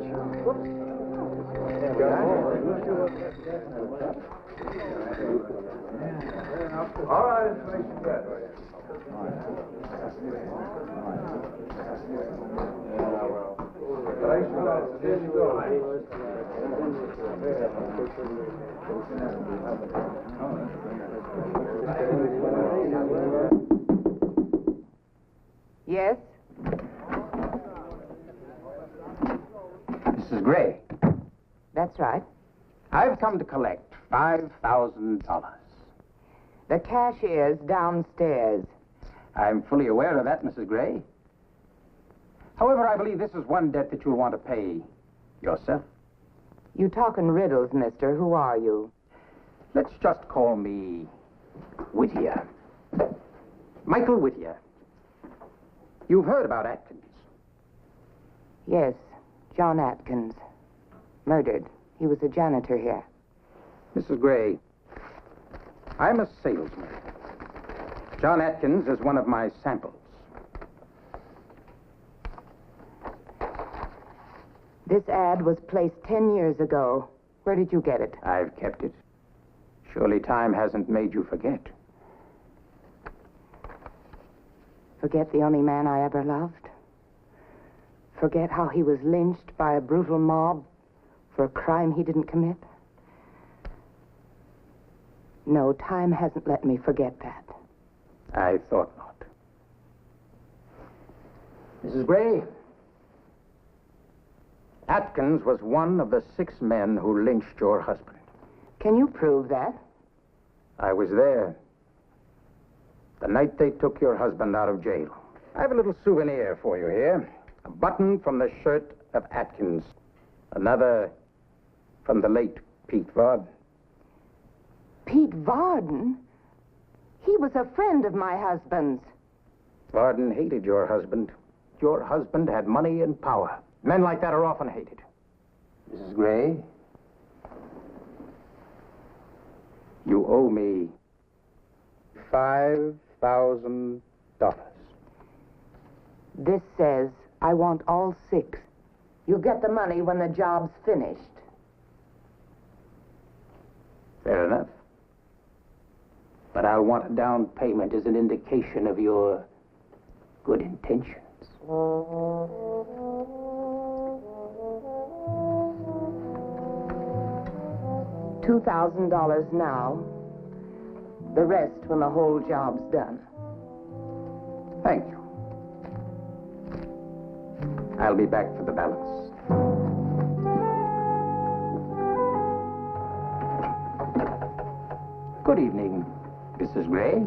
All right, information that way. Yes? Mrs. Gray. That's right. I've come to collect $5,000. The cashier's downstairs. I'm fully aware of that, Mrs. Gray. However, I believe this is one debt that you'll want to pay yourself. You talk in riddles, mister. Who are you? Let's just call me Whittier. Michael Whittier. You've heard about Atkins. Yes, John Atkins. Murdered. He was a janitor here. Mrs. Gray, I'm a salesman. John Atkins is one of my samples. This ad was placed 10 years ago. Where did you get it? I've kept it. Surely time hasn't made you forget. Forget the only man I ever loved? Forget how he was lynched by a brutal mob for a crime he didn't commit? No, time hasn't let me forget that. I thought not. Mrs. Gray, Atkins was one of the 6 men who lynched your husband. Can you prove that? I was there. The night they took your husband out of jail. I have a little souvenir for you here. A button from the shirt of Atkins. Another from the late Pete Varden. Pete Varden? He was a friend of my husband's. Varden hated your husband. Your husband had money and power. Men like that are often hated. Mrs. Gray, you owe me $5,000. This says I want all 6. You'll get the money when the job's finished. Fair enough. But I'll want a down payment as an indication of your good intentions. $2,000 now. The rest when the whole job's done. Thank you. I'll be back for the balance. Good evening, Mrs. Gray.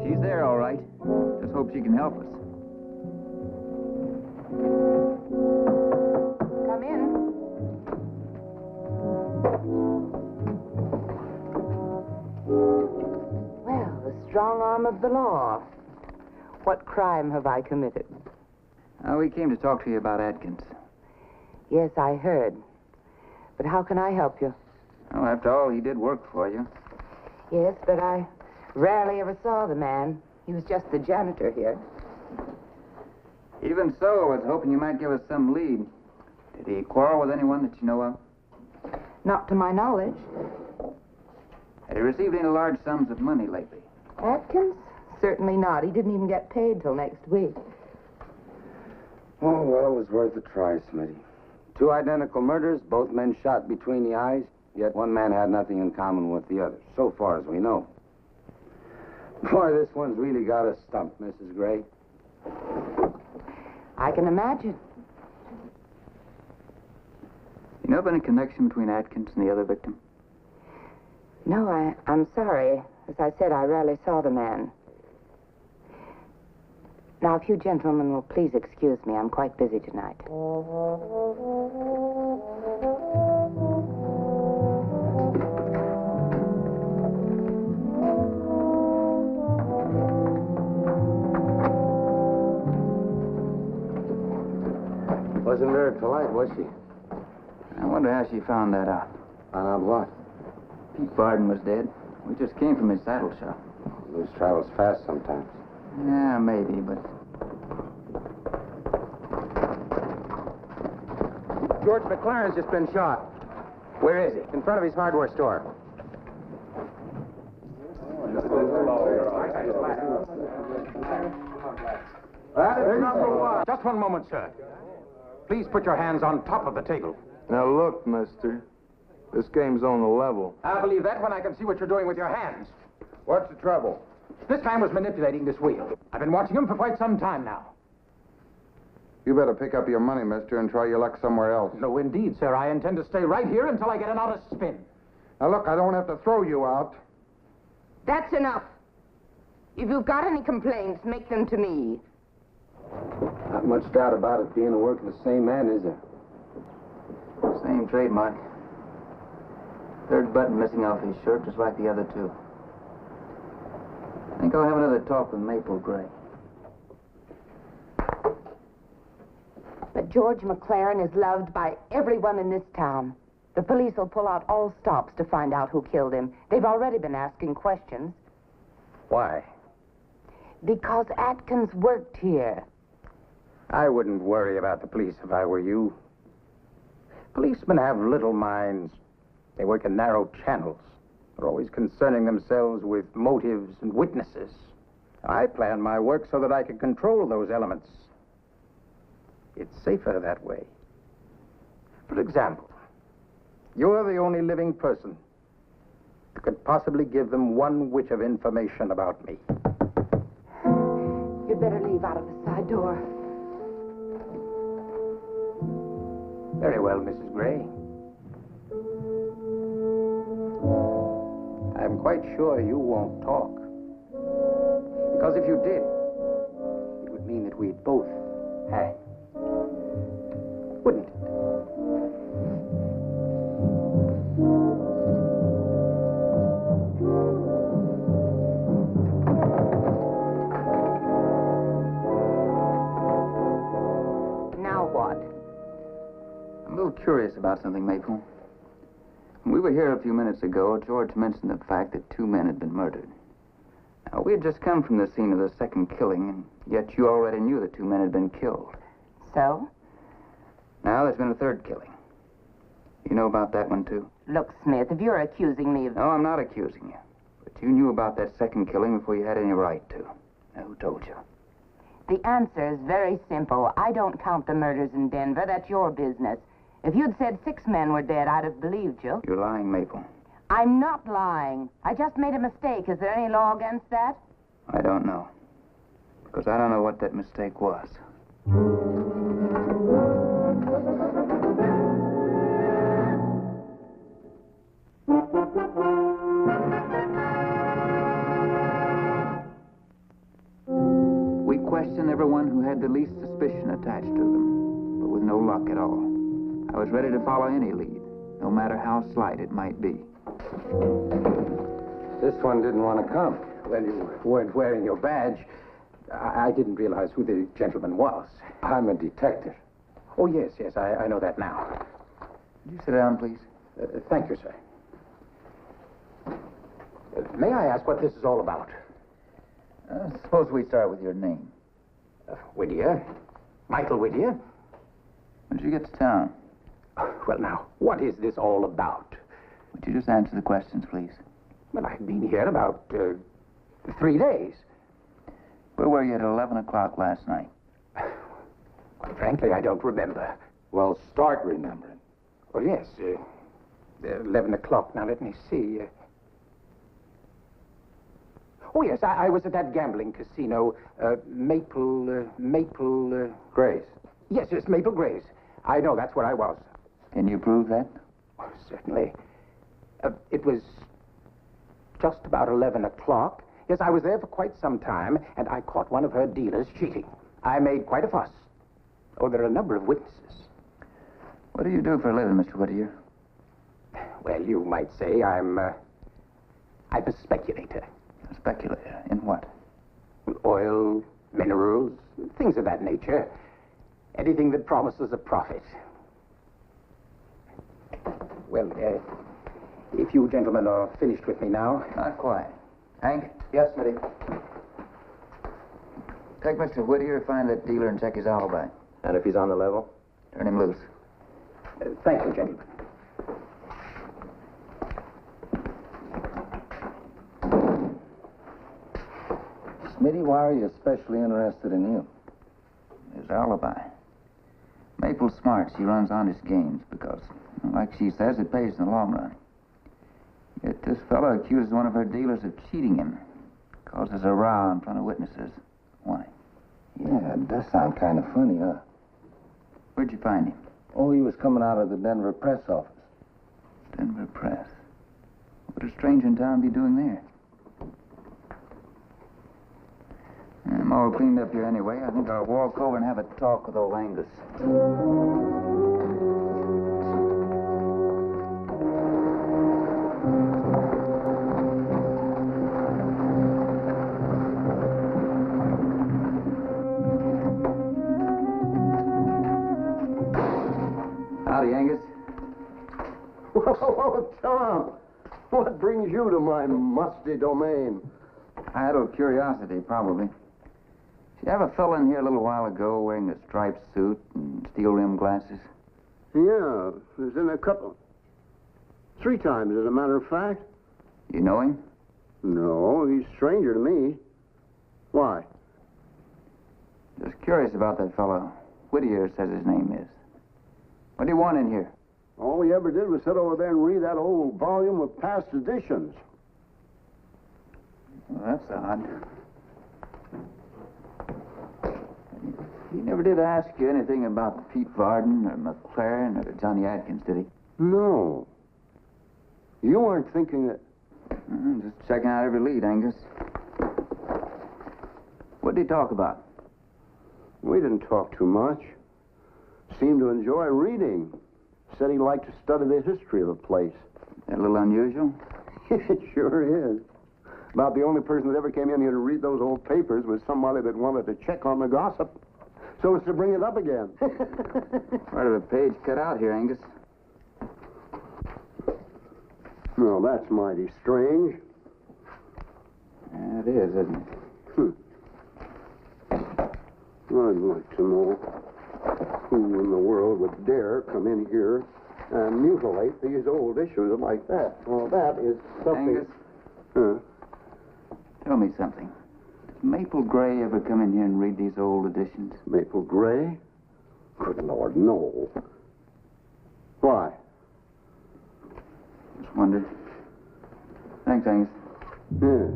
She's there, all right. Just hope she can help us. Come in. Well, the strong arm of the law. What crime have I committed? We came to talk to you about Atkins. Yes, I heard. But how can I help you? Well, after all, he did work for you. Yes, but I rarely ever saw the man. He was just the janitor here. Even so, I was hoping you might give us some lead. Did he quarrel with anyone that you know of? Not to my knowledge. Had he received any large sums of money lately? Atkins? Certainly not. He didn't even get paid till next week. Oh, well, it was worth a try, Smitty. 2 identical murders, both men shot between the eyes, yet one man had nothing in common with the other, so far as we know. Boy, this one's really got us stumped, Mrs. Gray. I can imagine. You know of any connection between Atkins and the other victim? No, I'm sorry. As I said, I rarely saw the man. Now, if you gentlemen will please excuse me, I'm quite busy tonight. Wasn't very polite, was she? I wonder how she found that out. Found out what? Pete Barden was dead. We just came from his saddle shop. News travels fast sometimes. Yeah, maybe, but... George McLaren's just been shot. Where is he? In front of his hardware store. That is number 1. Just one moment, sir. Please put your hands on top of the table. Now look, mister. This game's on the level. I'll believe that when I can see what you're doing with your hands. What's the trouble? This man was manipulating this wheel. I've been watching him for quite some time now. You better pick up your money, mister, and try your luck somewhere else. No, indeed, sir. I intend to stay right here until I get an honest spin. Now look, I don't have to throw you out. That's enough. If you've got any complaints, make them to me. Not much doubt about it being the work of the same man, is there? Same trademark. Third button missing off his shirt, just like the other 2. I think I'll have another talk with Maple Gray. But George McLaren is loved by everyone in this town. The police will pull out all stops to find out who killed him. They've already been asking questions. Why? Because Atkins worked here. I wouldn't worry about the police if I were you. Policemen have little minds. They work in narrow channels. They're always concerning themselves with motives and witnesses. I plan my work so that I can control those elements. It's safer that way. For example, you're the only living person who could possibly give them one whit of information about me. You'd better leave out of the side door. Very well, Mrs. Gray. I'm quite sure you won't talk. Because if you did, it would mean that we'd both hang. Wouldn't it? Now what? I'm a little curious about something, Maple. When we were here a few minutes ago, George mentioned the fact that 2 men had been murdered. Now, we had just come from the scene of the second killing, and yet you already knew that 2 men had been killed. So? Now there's been a 3rd killing. You know about that one, too? Look, Smith, if you're accusing me of... No, I'm not accusing you. But you knew about that 2nd killing before you had any right to. Now, who told you? The answer is very simple. I don't count the murders in Denver. That's your business. If you'd said 6 men were dead, I'd have believed you. You're lying, Maple. I'm not lying. I just made a mistake. Is there any law against that? I don't know. Because I don't know what that mistake was. We questioned everyone who had the least suspicion attached to them, but with no luck at all. I was ready to follow any lead, no matter how slight it might be. This one didn't want to come. When you weren't wearing your badge, I didn't realize who the gentleman was. I'm a detective. Oh, yes, I know that now. Would you sit down, please? Thank you, sir. May I ask what this is all about? Suppose we start with your name. Whittier. Michael Whittier. When did you get to town? Well, now, what is this all about? Would you just answer the questions, please? Well, I've been here about 3 days. Where were you at 11 o'clock last night? Quite frankly, I don't remember. Well, start remembering. Oh, yes. 11 o'clock. Now, let me see. Oh, yes, I was at that gambling casino, Maple Grace. Yes, Maple Grace. I know, that's where I was. Can you prove that? Oh, certainly. It was just about 11 o'clock. Yes, I was there for quite some time, and I caught one of her dealers cheating. I made quite a fuss. Oh, there are a number of witnesses. What do you do for a living, Mr. Whittier? Well, you might say I'm a speculator. A speculator? In what? Oil, minerals, things of that nature. Anything that promises a profit. Well, if you gentlemen are finished with me now. Not quite. Hank? Yes, Smitty. Take Mr. Whittier, find that dealer, and check his alibi. And if he's on the level? Turn him loose. Thank you, gentlemen. Smitty, why are you especially interested in him? His alibi. Maple's smart. She runs honest games because, like she says, it pays in the long run. Yet this fellow accuses one of her dealers of cheating him. Causes a row in front of witnesses. Why? Yeah, it does sound kind of funny, huh? Where'd you find him? Oh, he was coming out of the Denver press office. Denver Press. What would a stranger in town be doing there? I'm all cleaned up here anyway. I think I'll walk over and have a talk with old Angus. Howdy, Angus. Whoa, Tom! What brings you to my musty domain? Idle curiosity, probably. Did you have a fellow in here a little while ago wearing a striped suit and steel-rimmed glasses? Yeah, there's in a couple. 3 times, as a matter of fact. You know him? No, he's a stranger to me. Why? Just curious about that fellow. Whittier says his name is. What do you want in here? All we ever did was sit over there and read that old volume of past editions. Well, that's odd. He never did ask you anything about Pete Varden or McLaren or Johnny Atkins, did he? No. You aren't thinking that... Just checking out every lead, Angus. What did he talk about? We didn't talk too much. Seemed to enjoy reading. Said he liked to study the history of the place. That a little unusual? It sure is. About the only person that ever came in here to read those old papers was somebody that wanted to check on the gossip. So as to bring it up again. Part of a page cut out here, Angus. Well, that's mighty strange. Yeah, it is, isn't it? I'd like to know who in the world would dare come in here and mutilate these old issues like that. Well, that is something... Angus? Tell me something. Does Maple Gray ever come in here and read these old editions? Maple Gray? Good Lord, no. Why? Just wondered. Thanks, Angus. Yeah.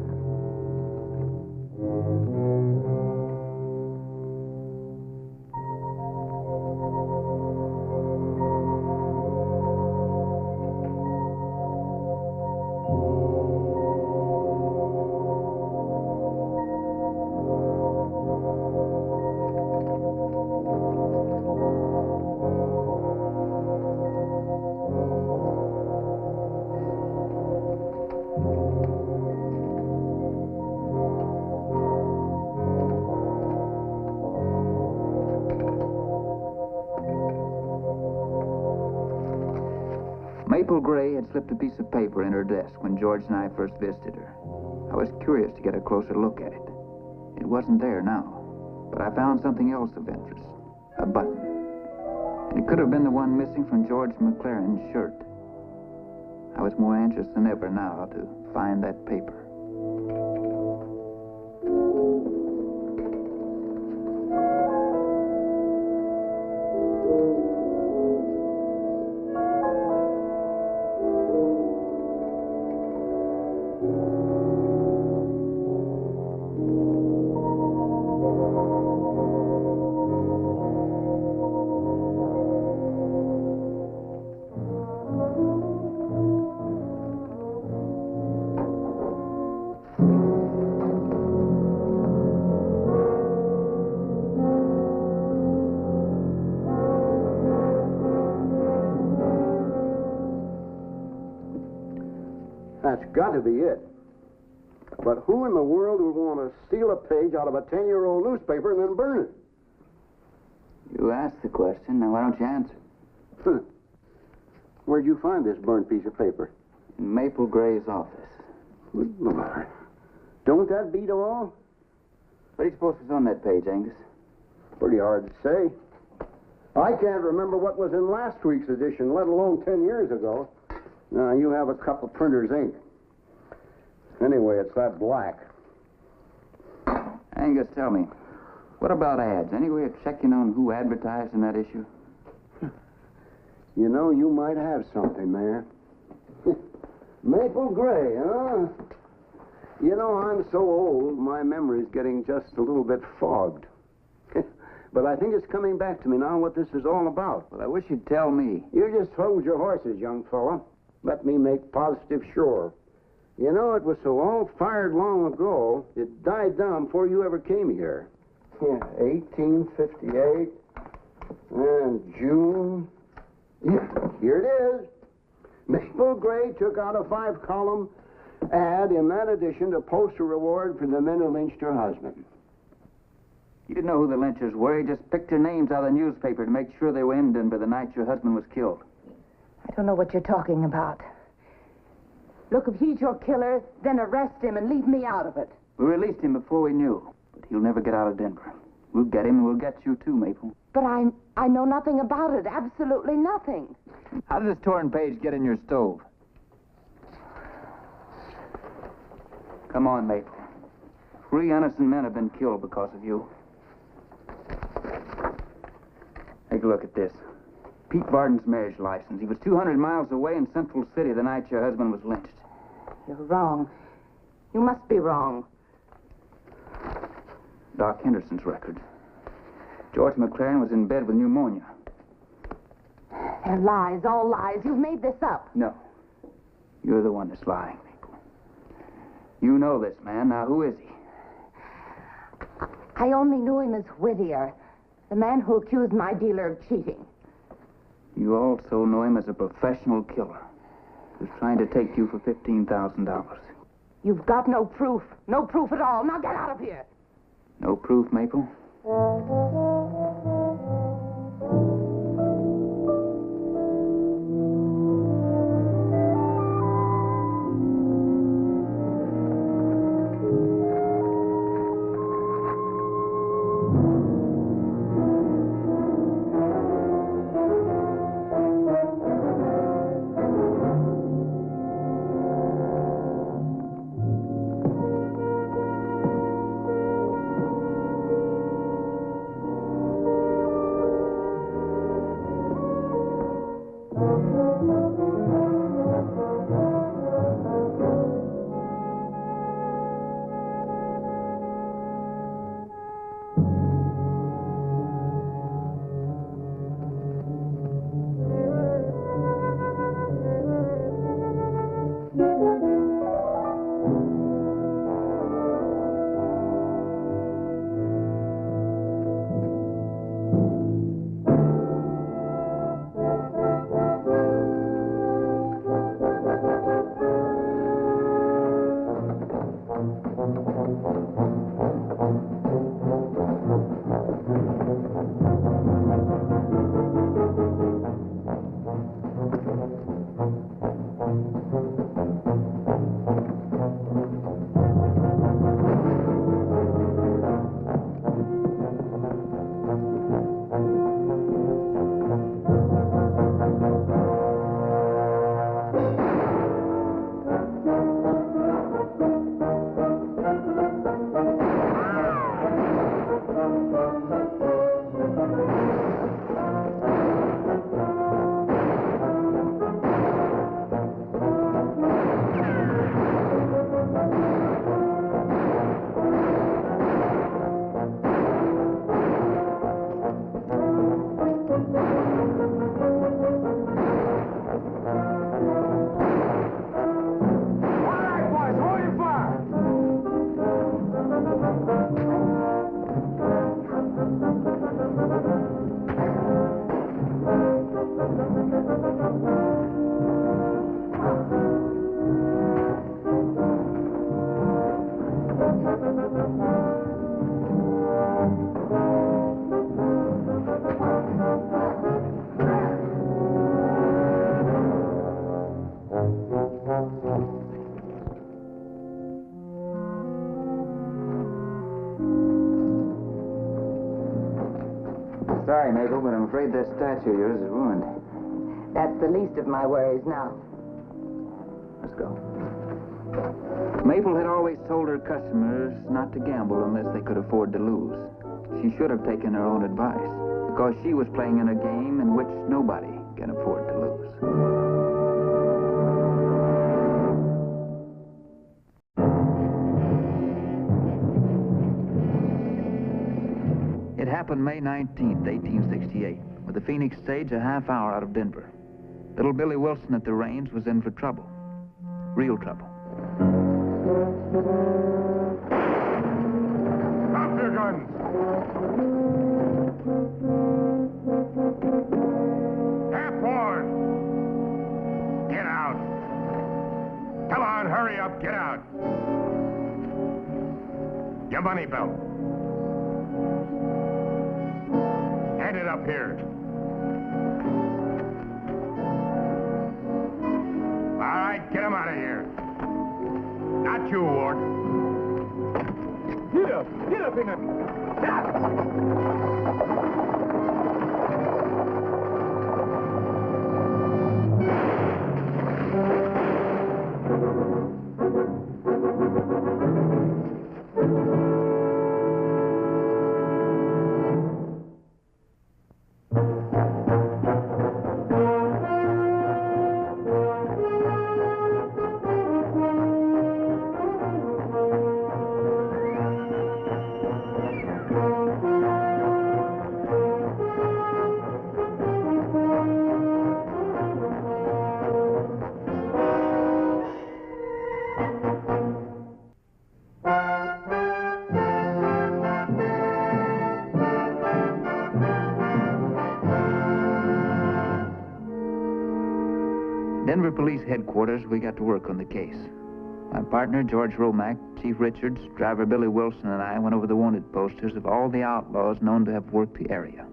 Maple Gray had slipped a piece of paper in her desk when George and I first visited her. I was curious to get a closer look at it. It wasn't there now, but I found something else of interest. A button. And it could have been the one missing from George McLaren's shirt. I was more anxious than ever now to find that paper. That's got to be it. But who in the world would want to steal a page out of a 10-year-old newspaper and then burn it? You asked the question, now why don't you answer? Where'd you find this burnt piece of paper? In Maple Gray's office. Good Lord. Don't that beat all? What do you suppose was on that page, Angus? Pretty hard to say. I can't remember what was in last week's edition, let alone 10 years ago. Now, you have a cup of printer's ink. Anyway, it's that black. Angus, tell me, what about ads? Any way of checking on who advertised in that issue? You know, you might have something there. Maple Gray, huh? You know, I'm so old, my memory's getting just a little bit fogged. But I think it's coming back to me now what this is all about. Well, I wish you'd tell me. You just hold your horses, young fella. Let me make positive sure. You know, it was so all fired long ago, it died down before you ever came here. Yeah, 1858, and June. Yeah, here it is. Maple Gray took out a 5-column ad in that edition to post a reward for the men who lynched her husband. You didn't know who the lynchers were. You just picked their names out of the newspaper to make sure they were in Denver the night your husband was killed. I don't know what you're talking about. Look, if he's your killer, then arrest him and leave me out of it. We released him before we knew, but he'll never get out of Denver. We'll get him and we'll get you too, Maple. But I know nothing about it. Absolutely nothing. How did this torn page get in your stove? Come on, Maple. 3 innocent men have been killed because of you. Take a look at this. Pete Barton's marriage license. He was 200 miles away in Central City the night your husband was lynched. You're wrong. You must be wrong. Doc Henderson's record. George McLaren was in bed with pneumonia. They're lies, all lies. You've made this up. No. You're the one that's lying, Maple. You know this man. Now, who is he? I only knew him as Whittier, the man who accused my dealer of cheating. You also know him as a professional killer who's trying to take you for $15,000. You've got no proof. No proof at all. Now get out of here. No proof, Maple? Mabel, but I'm afraid that statue of yours is ruined. That's the least of my worries now. Let's go. Mabel had always told her customers not to gamble unless they could afford to lose. She should have taken her own advice, because she was playing in a game in which nobody can afford to lose. It happened May 19th, 1868, with the Phoenix stage a half hour out of Denver. Little Billy Wilson at the reins was in for trouble. Real trouble. Drop your guns! Half-ward! Get out! Come on, hurry up, get out! Your money belt. Hand it up here. All right, get him out of here. Not you, Ward. Get up in it. Denver Police Headquarters, we got to work on the case. My partner, George Romack, Chief Richards, driver Billy Wilson, and I went over the wanted posters of all the outlaws known to have worked the area.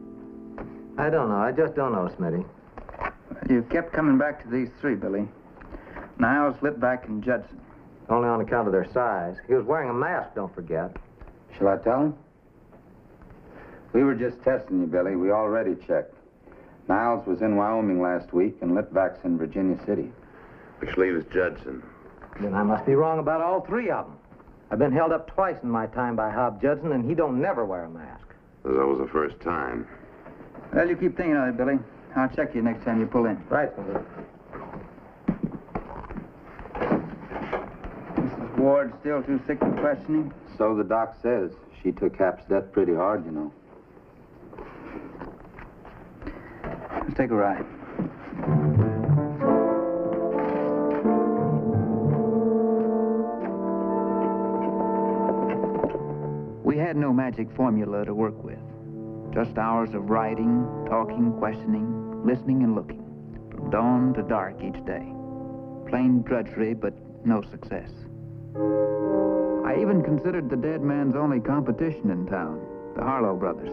I don't know. I just don't know, Smitty. You kept coming back to these three, Billy. Niles, Litvack, and Judson. Only on account of their size. He was wearing a mask, don't forget. Shall I tell him? We were just testing you, Billy. We already checked. Niles was in Wyoming last week, and Litvack's in Virginia City. Which leaves Judson. Then I must be wrong about all three of them. I've been held up twice in my time by Hob Judson, and he don't never wear a mask. That was the first time. Well, you keep thinking on it, Billy. I'll check you next time you pull in. Right, Smitty. Mrs. Ward still too sick for questioning? So the doc says. She took Cap's death pretty hard, you know. Let's take a ride. We had no magic formula to work with. Just hours of writing, talking, questioning, listening, and looking. From dawn to dark each day. Plain drudgery, but no success. I even considered the dead man's only competition in town, the Harlow brothers.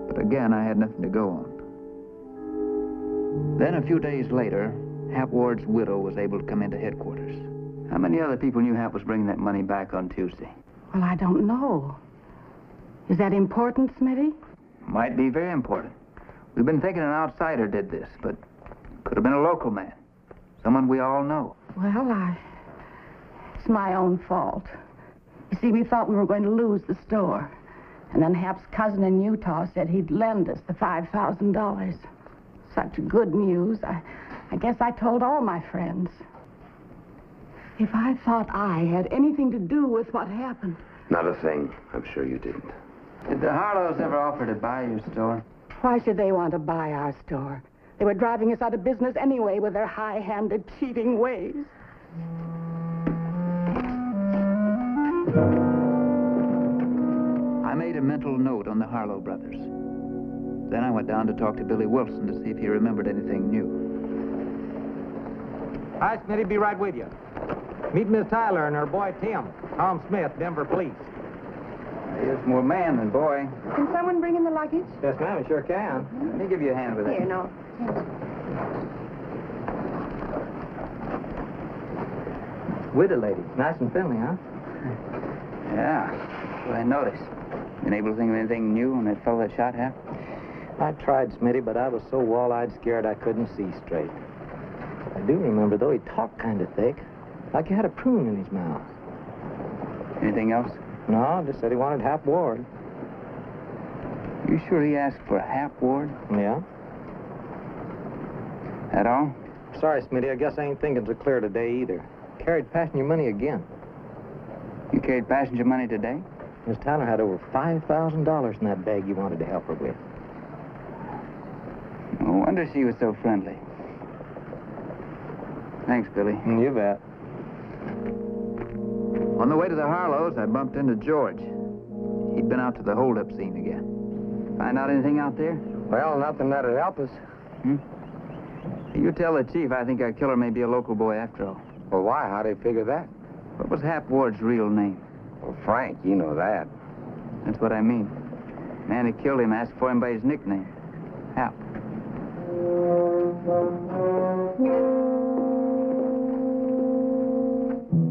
But again, I had nothing to go on. Then a few days later, Hap Ward's widow was able to come into headquarters. How many other people knew Hap was bringing that money back on Tuesday? Well, I don't know. Is that important, Smitty? Might be very important. We've been thinking an outsider did this, but could have been a local man. Someone we all know. Well, it's my own fault. You see, we thought we were going to lose the store. And then Hap's cousin in Utah said he'd lend us the $5,000. Such good news. I guess I told all my friends. If I thought I had anything to do with what happened. Not a thing. I'm sure you didn't. Did the Harlows ever offer to buy your store? Why should they want to buy our store? They were driving us out of business anyway with their high-handed, cheating ways. I made a mental note on the Harlow brothers. Then I went down to talk to Billy Wilson to see if he remembered anything new. Hi, Smitty. Be right with you. Meet Miss Tyler and her boy, Tim. Tom Smith, Denver Police. He is more man than boy. Can someone bring in the luggage? Yes, ma'am, I sure can. Let me give you a hand with that. Here, no. Widow lady. Nice and friendly, huh? Yeah, that's what I noticed. Been able to think of anything new on that fellow that shot Hap? I tried, Smitty, but I was so wall-eyed scared I couldn't see straight. I do remember, though, he talked kind of thick, like he had a prune in his mouth. Anything else? No, just said he wanted Hap Ward. You sure he asked for Hap Ward? Yeah. That all? Sorry, Smitty, I guess I ain't thinking so clear today either. Carried passenger money again. You carried passenger money today? Miss Tyler had over $5,000 in that bag you wanted to help her with. No wonder she was so friendly. Thanks, Billy. You bet. On the way to the Harlows, I bumped into George. He'd been out to the holdup scene again. Find out anything out there? Well, nothing that'd help us. You tell the chief I think our killer may be a local boy after all. Well, why? How'd they figure that? What was Hap Ward's real name? Well, Frank, you know that. That's what I mean. The man who killed him asked for him by his nickname, Hap.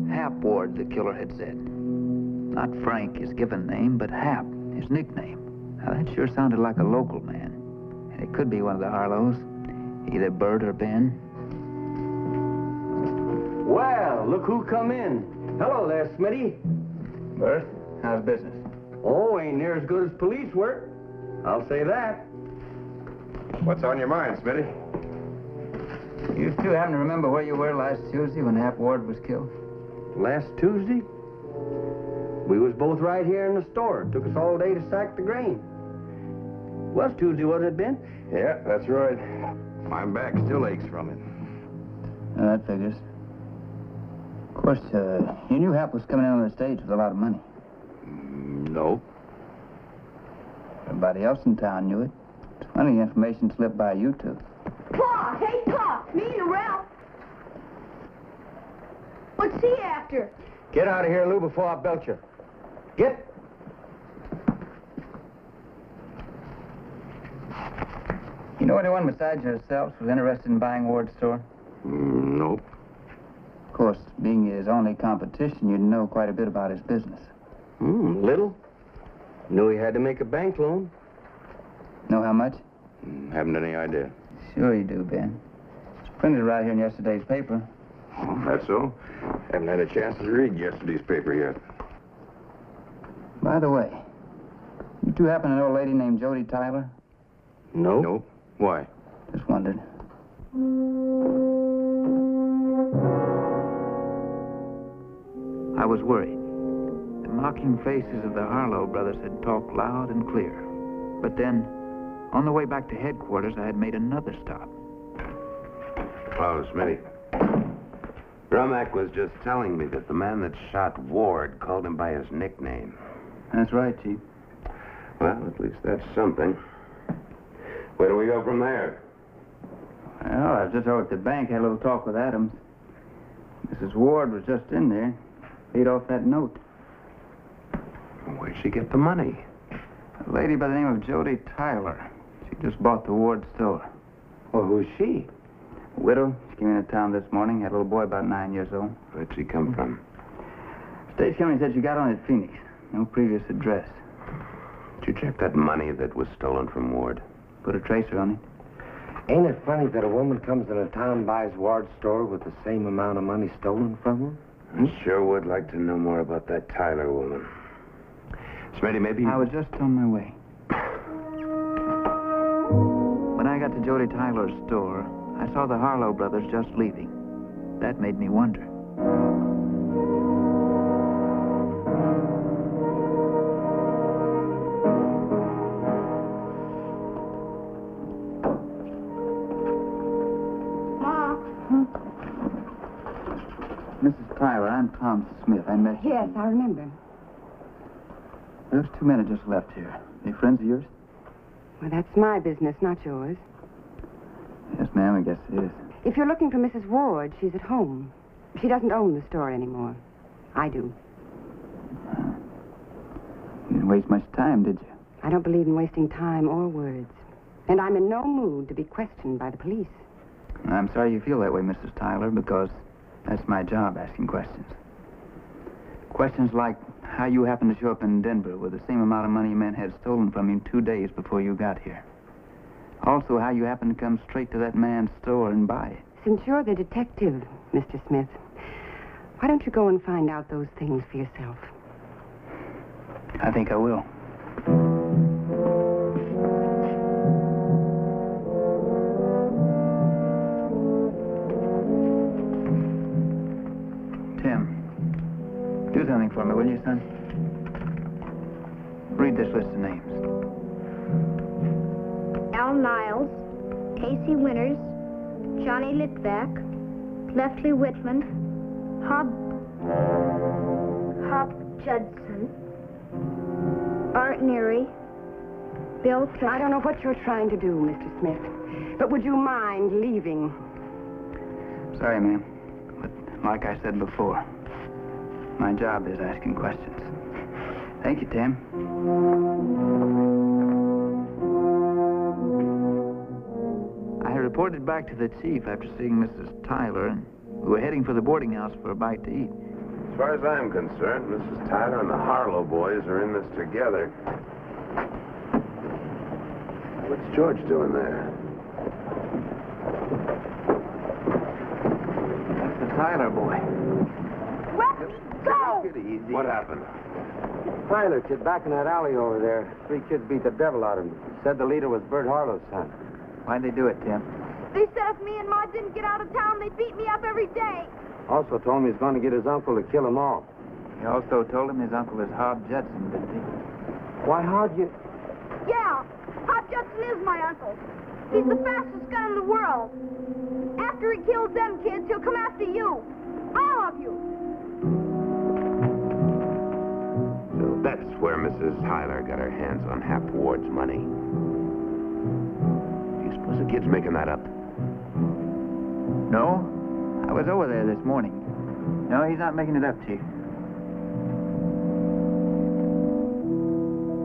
Hap Ward, the killer had said. Not Frank, his given name, but Hap, his nickname. Now, that sure sounded like a local man. And it could be one of the Harlows. Either Bert or Ben. Well, look who come in. Hello there, Smitty. Bert, how's business? Oh, ain't near as good as police work. I'll say that. What's on your mind, Smitty? You two happen to remember where you were last Tuesday when Hap Ward was killed? Last Tuesday? We was both right here in the store. It took us all day to sack the grain. Was Tuesday, wasn't it, Ben? Yeah, that's right. My back still aches from it. That figures. Of course, you knew Hap was coming in on the stage with a lot of money. No. Everybody else in town knew it. It's funny information slipped by you two. Pa! Hey, Pa! Me and Ralph! What's he after? Get out of here, Lou, before I belt you. Get! You know anyone besides yourselves was interested in buying Ward's store? Nope. Of course, being his only competition, you'd know quite a bit about his business. Little. Knew he had to make a bank loan. Know how much? Haven't any idea. Sure you do, Ben. It's printed right here in yesterday's paper. Oh, that's so? Haven't had a chance to read yesterday's paper yet. By the way, you two happen to know a lady named Jody Tyler? No. Nope. Why? Just wondered. I was worried. The mocking faces of the Harlow brothers had talked loud and clear. But then, on the way back to headquarters, I had made another stop. Oh, Smitty. Romack was just telling me that the man that shot Ward called him by his nickname. That's right, Chief. Well, at least that's something. Where do we go from there? Well, I was just over at the bank, had a little talk with Adams. Mrs. Ward was just in there. Paid off that note. Where'd she get the money? A lady by the name of Jody Tyler. She just bought the Ward store. Well, who's she? A widow. She came into town this morning, had a little boy about 9 years old. Where'd she come from? Stage company said she got on at Phoenix. No previous address. Did you check that money that was stolen from Ward? Put a tracer on it. Ain't it funny that a woman comes into town, buys Ward's store with the same amount of money stolen from her? I sure would like to know more about that Tyler woman. Smitty, maybe... I was just on my way. When I got to Jody Tyler's store, I saw the Harlow brothers just leaving. That made me wonder. Mrs. Tyler, I'm Tom Smith. I met you. Yes, I remember. Those two men have just left here. They friends of yours? Well, that's my business, not yours. Yes, ma'am, I guess it is. If you're looking for Mrs. Ward, she's at home. She doesn't own the store anymore. I do. You didn't waste much time, did you? I don't believe in wasting time or words. And I'm in no mood to be questioned by the police. I'm sorry you feel that way, Mrs. Tyler, because that's my job, asking questions. Questions like how you happened to show up in Denver with the same amount of money men had stolen from you 2 days before you got here. Also, how you happen to come straight to that man's store and buy it. Since you're the detective, Mr. Smith, why don't you go and find out those things for yourself? I think I will. Tim, do something for me, will you, son? Read this list of names. Al Niles, Casey Winters, Johnny Litvack, Leftley Whitman, Hob Judson, Art Neary, Bill Tucker. I don't know what you're trying to do, Mr. Smith, but would you mind leaving? Sorry, ma'am, but like I said before, my job is asking questions. Thank you, Tim. I reported back to the chief after seeing Mrs. Tyler, and we were heading for the boarding house for a bite to eat. As far as I'm concerned, Mrs. Tyler and the Harlow boys are in this together. What's George doing there? That's the Tyler boy. Let me go! Take it easy. What happened? Tyler kid back in that alley over there. 3 kids beat the devil out of him. Said the leader was Bert Harlow's son. Why'd they do it, Tim? They said if me and Ma didn't get out of town, they'd beat me up every day. Also told him he's going to get his uncle to kill them all. He also told him his uncle is Hob Judson, didn't he? Why, how'd you... Yeah, Hob Judson is my uncle. He's the fastest gun in the world. After he kills them kids, he'll come after you. All of you. So that's where Mrs. Tyler got her hands on Hap Ward's money. Do you suppose the kid's making that up? No. I was over there this morning. No, he's not making it up, Chief.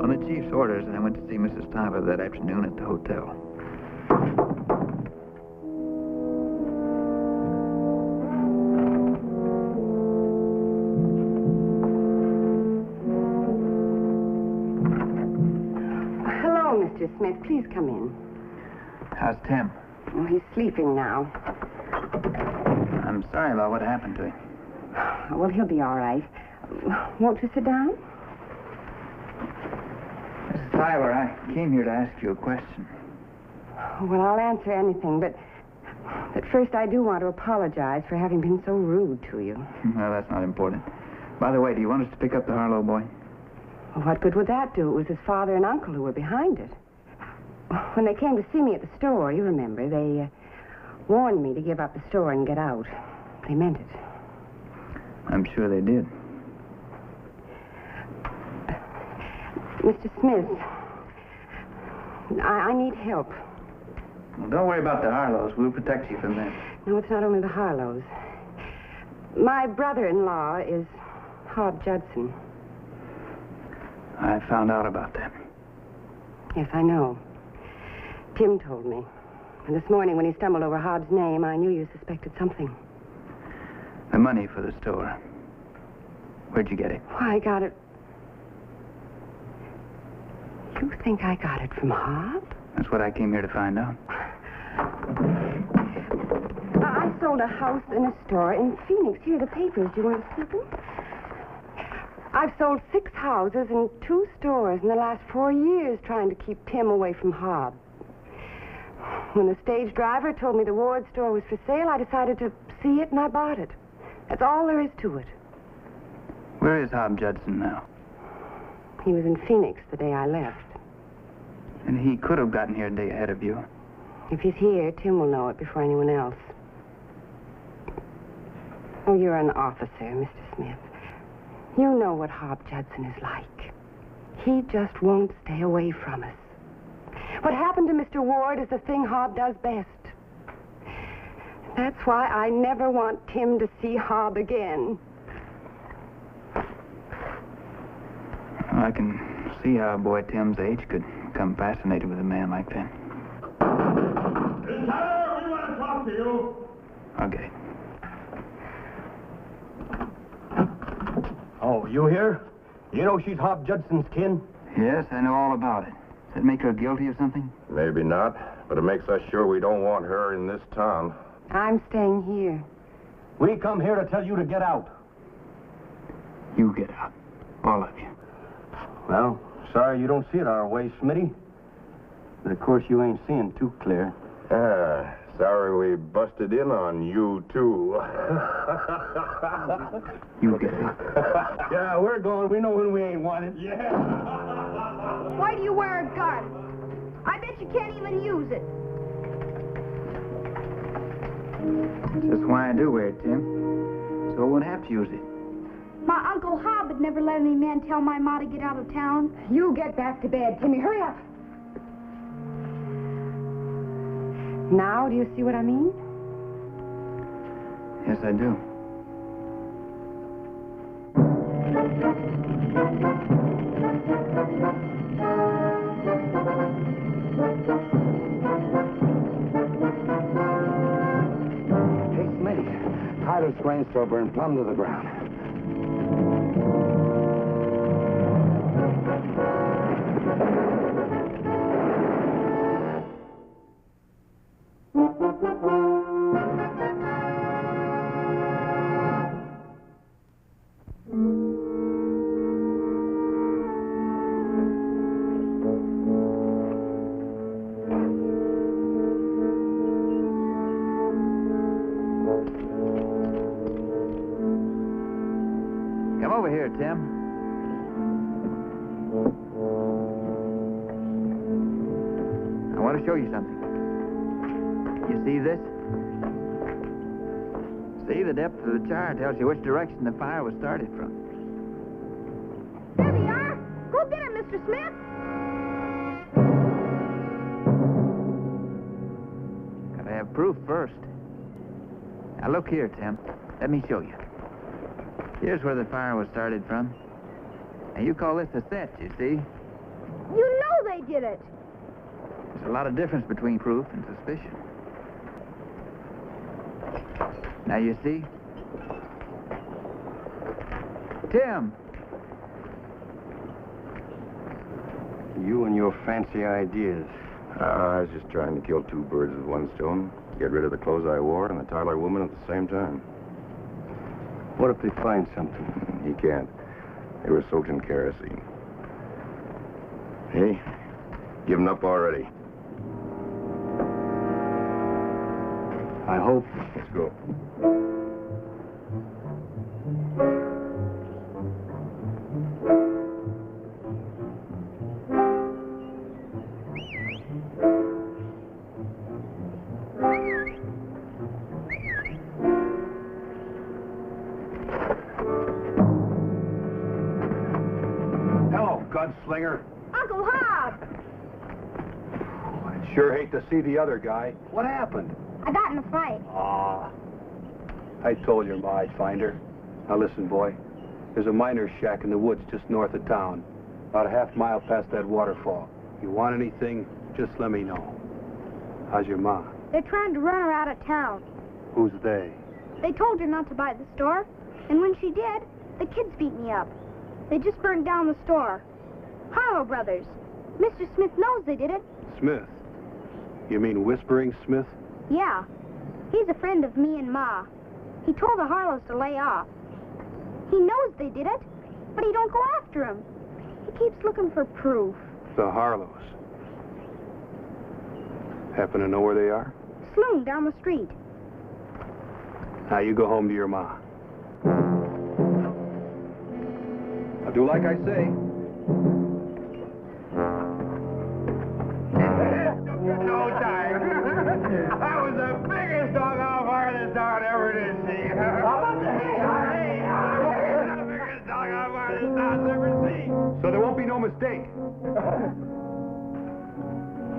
On the chief's orders, I went to see Mrs. Tyler that afternoon at the hotel. Hello, Mr. Smith. Please come in. How's Tim? Oh, he's sleeping now. I'm sorry about what happened to him. Well, he'll be all right. Won't you sit down? Mrs. Tyler, I came here to ask you a question. Well, I'll answer anything, but first I do want to apologize for having been so rude to you. Well, that's not important. By the way, do you want us to pick up the Harlow boy? Well, what good would that do? It was his father and uncle who were behind it. When they came to see me at the store, you remember, they warned me to give up the store and get out. They meant it. I'm sure they did. Mr. Smith, I need help. Well, don't worry about the Harlows. We'll protect you from them. No, it's not only the Harlows. My brother-in-law is Hob Judson. I found out about that. Yes, I know. Tim told me. And this morning when he stumbled over Hobbs' name, I knew you suspected something. The money for the store. Where'd you get it? Why, I got it... You think I got it from Hobbs? That's what I came here to find out. I sold a house and a store in Phoenix. Here are the papers. Do you want to see them? I've sold 6 houses and 2 stores in the last 4 years trying to keep Tim away from Hobbs. When the stage driver told me the Ward store was for sale, I decided to see it and I bought it. That's all there is to it. Where is Hob Judson now? He was in Phoenix the day I left. And he could have gotten here a day ahead of you. If he's here, Tim will know it before anyone else. Oh, you're an officer, Mr. Smith. You know what Hob Judson is like. He just won't stay away from us. What happened to Mr. Ward is the thing Hob does best. That's why I never want Tim to see Hob again. I can see how a boy Tim's age could become fascinated with a man like that. Miss Tyler, we want to talk to you. Okay. Oh, you here? You know she's Hob Judson's kin? Yes, I know all about it. Does that make her guilty of something? Maybe not, But it makes us sure we don't want her in this town. I'm staying here. We come here to tell you to get out. You get out. All of you. Well, sorry you don't see it our way, Smitty. But of course you ain't seeing too clear. Sorry we busted in on you, too. You get out. Yeah, we're going. We know when we ain't wanted. Yeah. Why do you wear a gun? I bet you can't even use it. Just why I do wear it, Tim. So I won't have to use it. My Uncle Hob would never let any man tell my ma to get out of town. You get back to bed, Timmy. Hurry up. Now, do you see what I mean? Yes, I do. Hey, Smitty, Tyler's grain store burned plumb to the ground. Come over here, Tim. I want to show you something. You see this? See, the depth of the char tells you which direction the fire was started from. There they are. Go get him, Mr. Smith. Gotta have proof first. Now look here, Tim. Let me show you. Here's where the fire was started from. And you call this a set, you see? You know they did it. There's a lot of difference between proof and suspicion. Now you see? Tim! You and your fancy ideas. I was just trying to kill two birds with one stone. Get rid of the clothes I wore and the Tyler woman at the same time. What if they find something? He can't. They were soaked in kerosene. Hey, given up already. I hope. Let's go. Gunslinger. Uncle Hob! I'd sure hate to see the other guy. What happened? I got in a fight. Ah. I told your ma I'd find her. Now listen, boy. There's a miner's shack in the woods just north of town. About a half mile past that waterfall. If you want anything, just let me know. How's your ma? They're trying to run her out of town. Who's they? They told her not to buy the store. And when she did, the kids beat me up. They just burned down the store. Harlow Brothers. Mr. Smith knows they did it. Smith? You mean Whispering Smith? Yeah. He's a friend of me and Ma. He told the Harlows to lay off. He knows they did it, but he don't go after him. He keeps looking for proof. The Harlows. Happen to know where they are? Sloan down the street. Now you go home to your ma. I'll do like I say. No time. That was the biggest dog off fire this town ever did see. The biggest dog off fire this town's ever seen. So there won't be no mistake.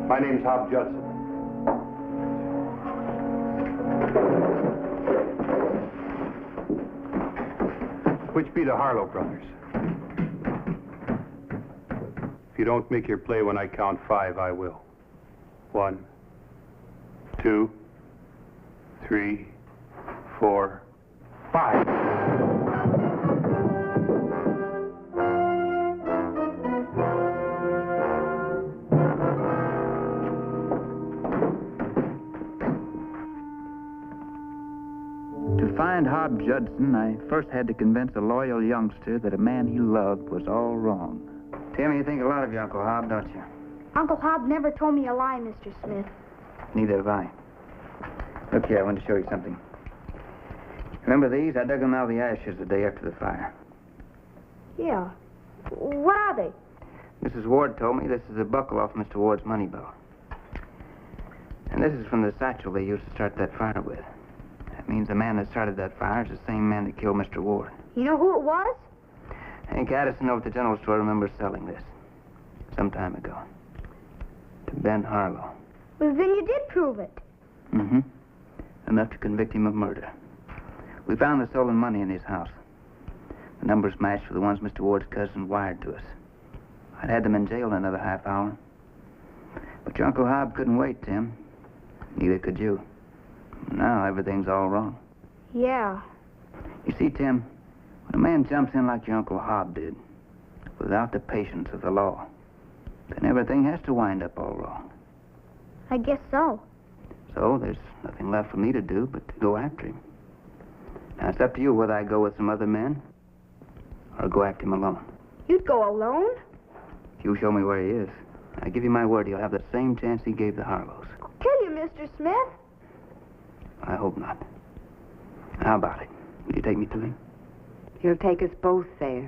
My name's Hob Judson. Which be the Harlow brothers. If you don't make your play when I count 5, I will. 1, 2, 3, 4, 5. Hob Judson, I first had to convince a loyal youngster that a man he loved was all wrong. Tim, you think a lot of your Uncle Hob, don't you? Uncle Hob never told me a lie, Mr. Smith. Neither have I. Look here, I want to show you something. Remember these? I dug them out of the ashes the day after the fire. Yeah. What are they? Mrs. Ward told me this is a buckle off Mr. Ward's money belt. And this is from the satchel they used to start that fire with. That means the man that started that fire is the same man that killed Mr. Ward. You know who it was? Hank Addison over at the general store remembers selling this some time ago to Ben Harlow. Well, then you did prove it. Mm-hmm. Enough to convict him of murder. We found the stolen money in his house. The numbers matched with the ones Mr. Ward's cousin wired to us. I'd had them in jail in another half hour. But your Uncle Hob couldn't wait, Tim. Neither could you. Now everything's all wrong. Yeah. You see, Tim, when a man jumps in like your Uncle Hob did, without the patience of the law, then everything has to wind up all wrong. I guess so. So there's nothing left for me to do but to go after him. Now, it's up to you whether I go with some other men or go after him alone. You'd go alone? If you show me where he is, I give you my word he'll have the same chance he gave the Harlows. Kill you, Mr. Smith. I hope not. How about it? Will you take me to him? He'll take us both there.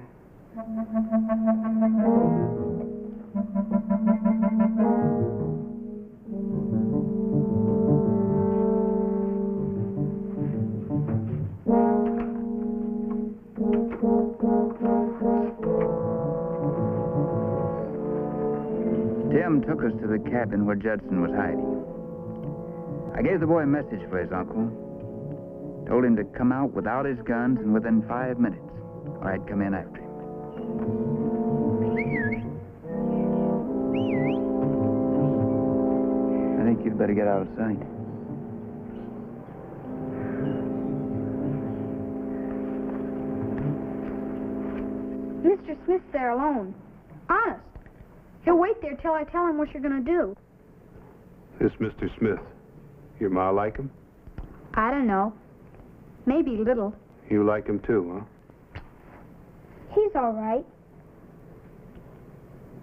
Tim took us to the cabin where Judson was hiding. I gave the boy a message for his uncle. Told him to come out without his guns and within 5 minutes, or I'd come in after him. I think you'd better get out of sight. Mr. Smith's there alone. Honest. He'll wait there till I tell him what you're going to do. This Mr. Smith. Your ma like him? I don't know. Maybe little. You like him too, huh? He's all right.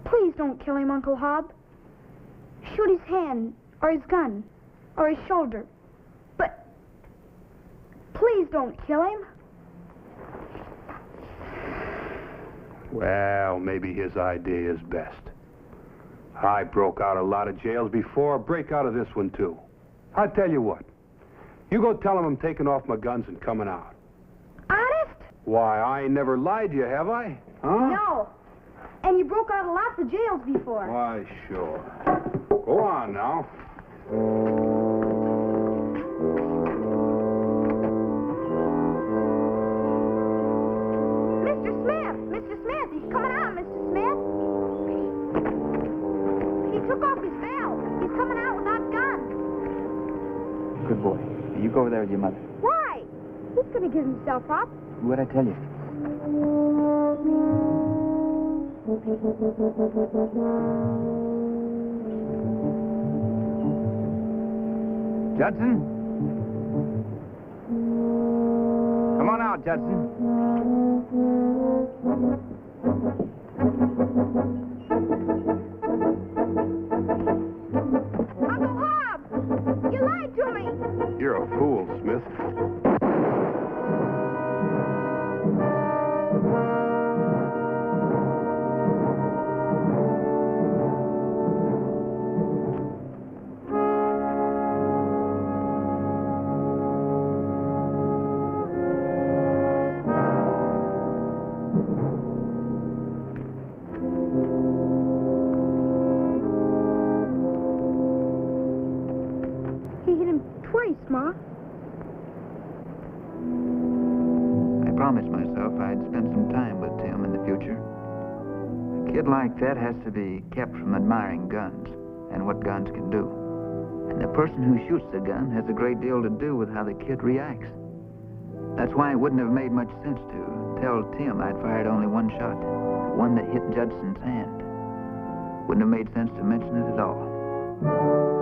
Please don't kill him, Uncle Hob. Shoot his hand, or his gun, or his shoulder. But please don't kill him. Well, maybe his idea is best. I broke out a lot of jails before. Break out of this one, too. I tell you what. You go tell him I'm taking off my guns and coming out. Honest? Why, I ain't never lied to you, have I? Huh? No. And you broke out of lots of jails before. Why, sure. Go on now. Mr. Smith! Mr. Smith! He's coming out, Mr. Smith! He took off his belt. He's coming out without guns. Good boy. You go over there with your mother. Why? He's going to give himself up. What'd I tell you? Judson? Come on out, Judson. Uncle Hob! You lied to me! You're a fool, Smith. He hit him twice, Ma. I promised myself I'd spend some time with Tim in the future. A kid like that has to be kept from admiring guns and what guns can do. And the person who shoots the gun has a great deal to do with how the kid reacts. That's why it wouldn't have made much sense to tell Tim I'd fired only one shot, one that hit Judson's hand. Wouldn't have made sense to mention it at all.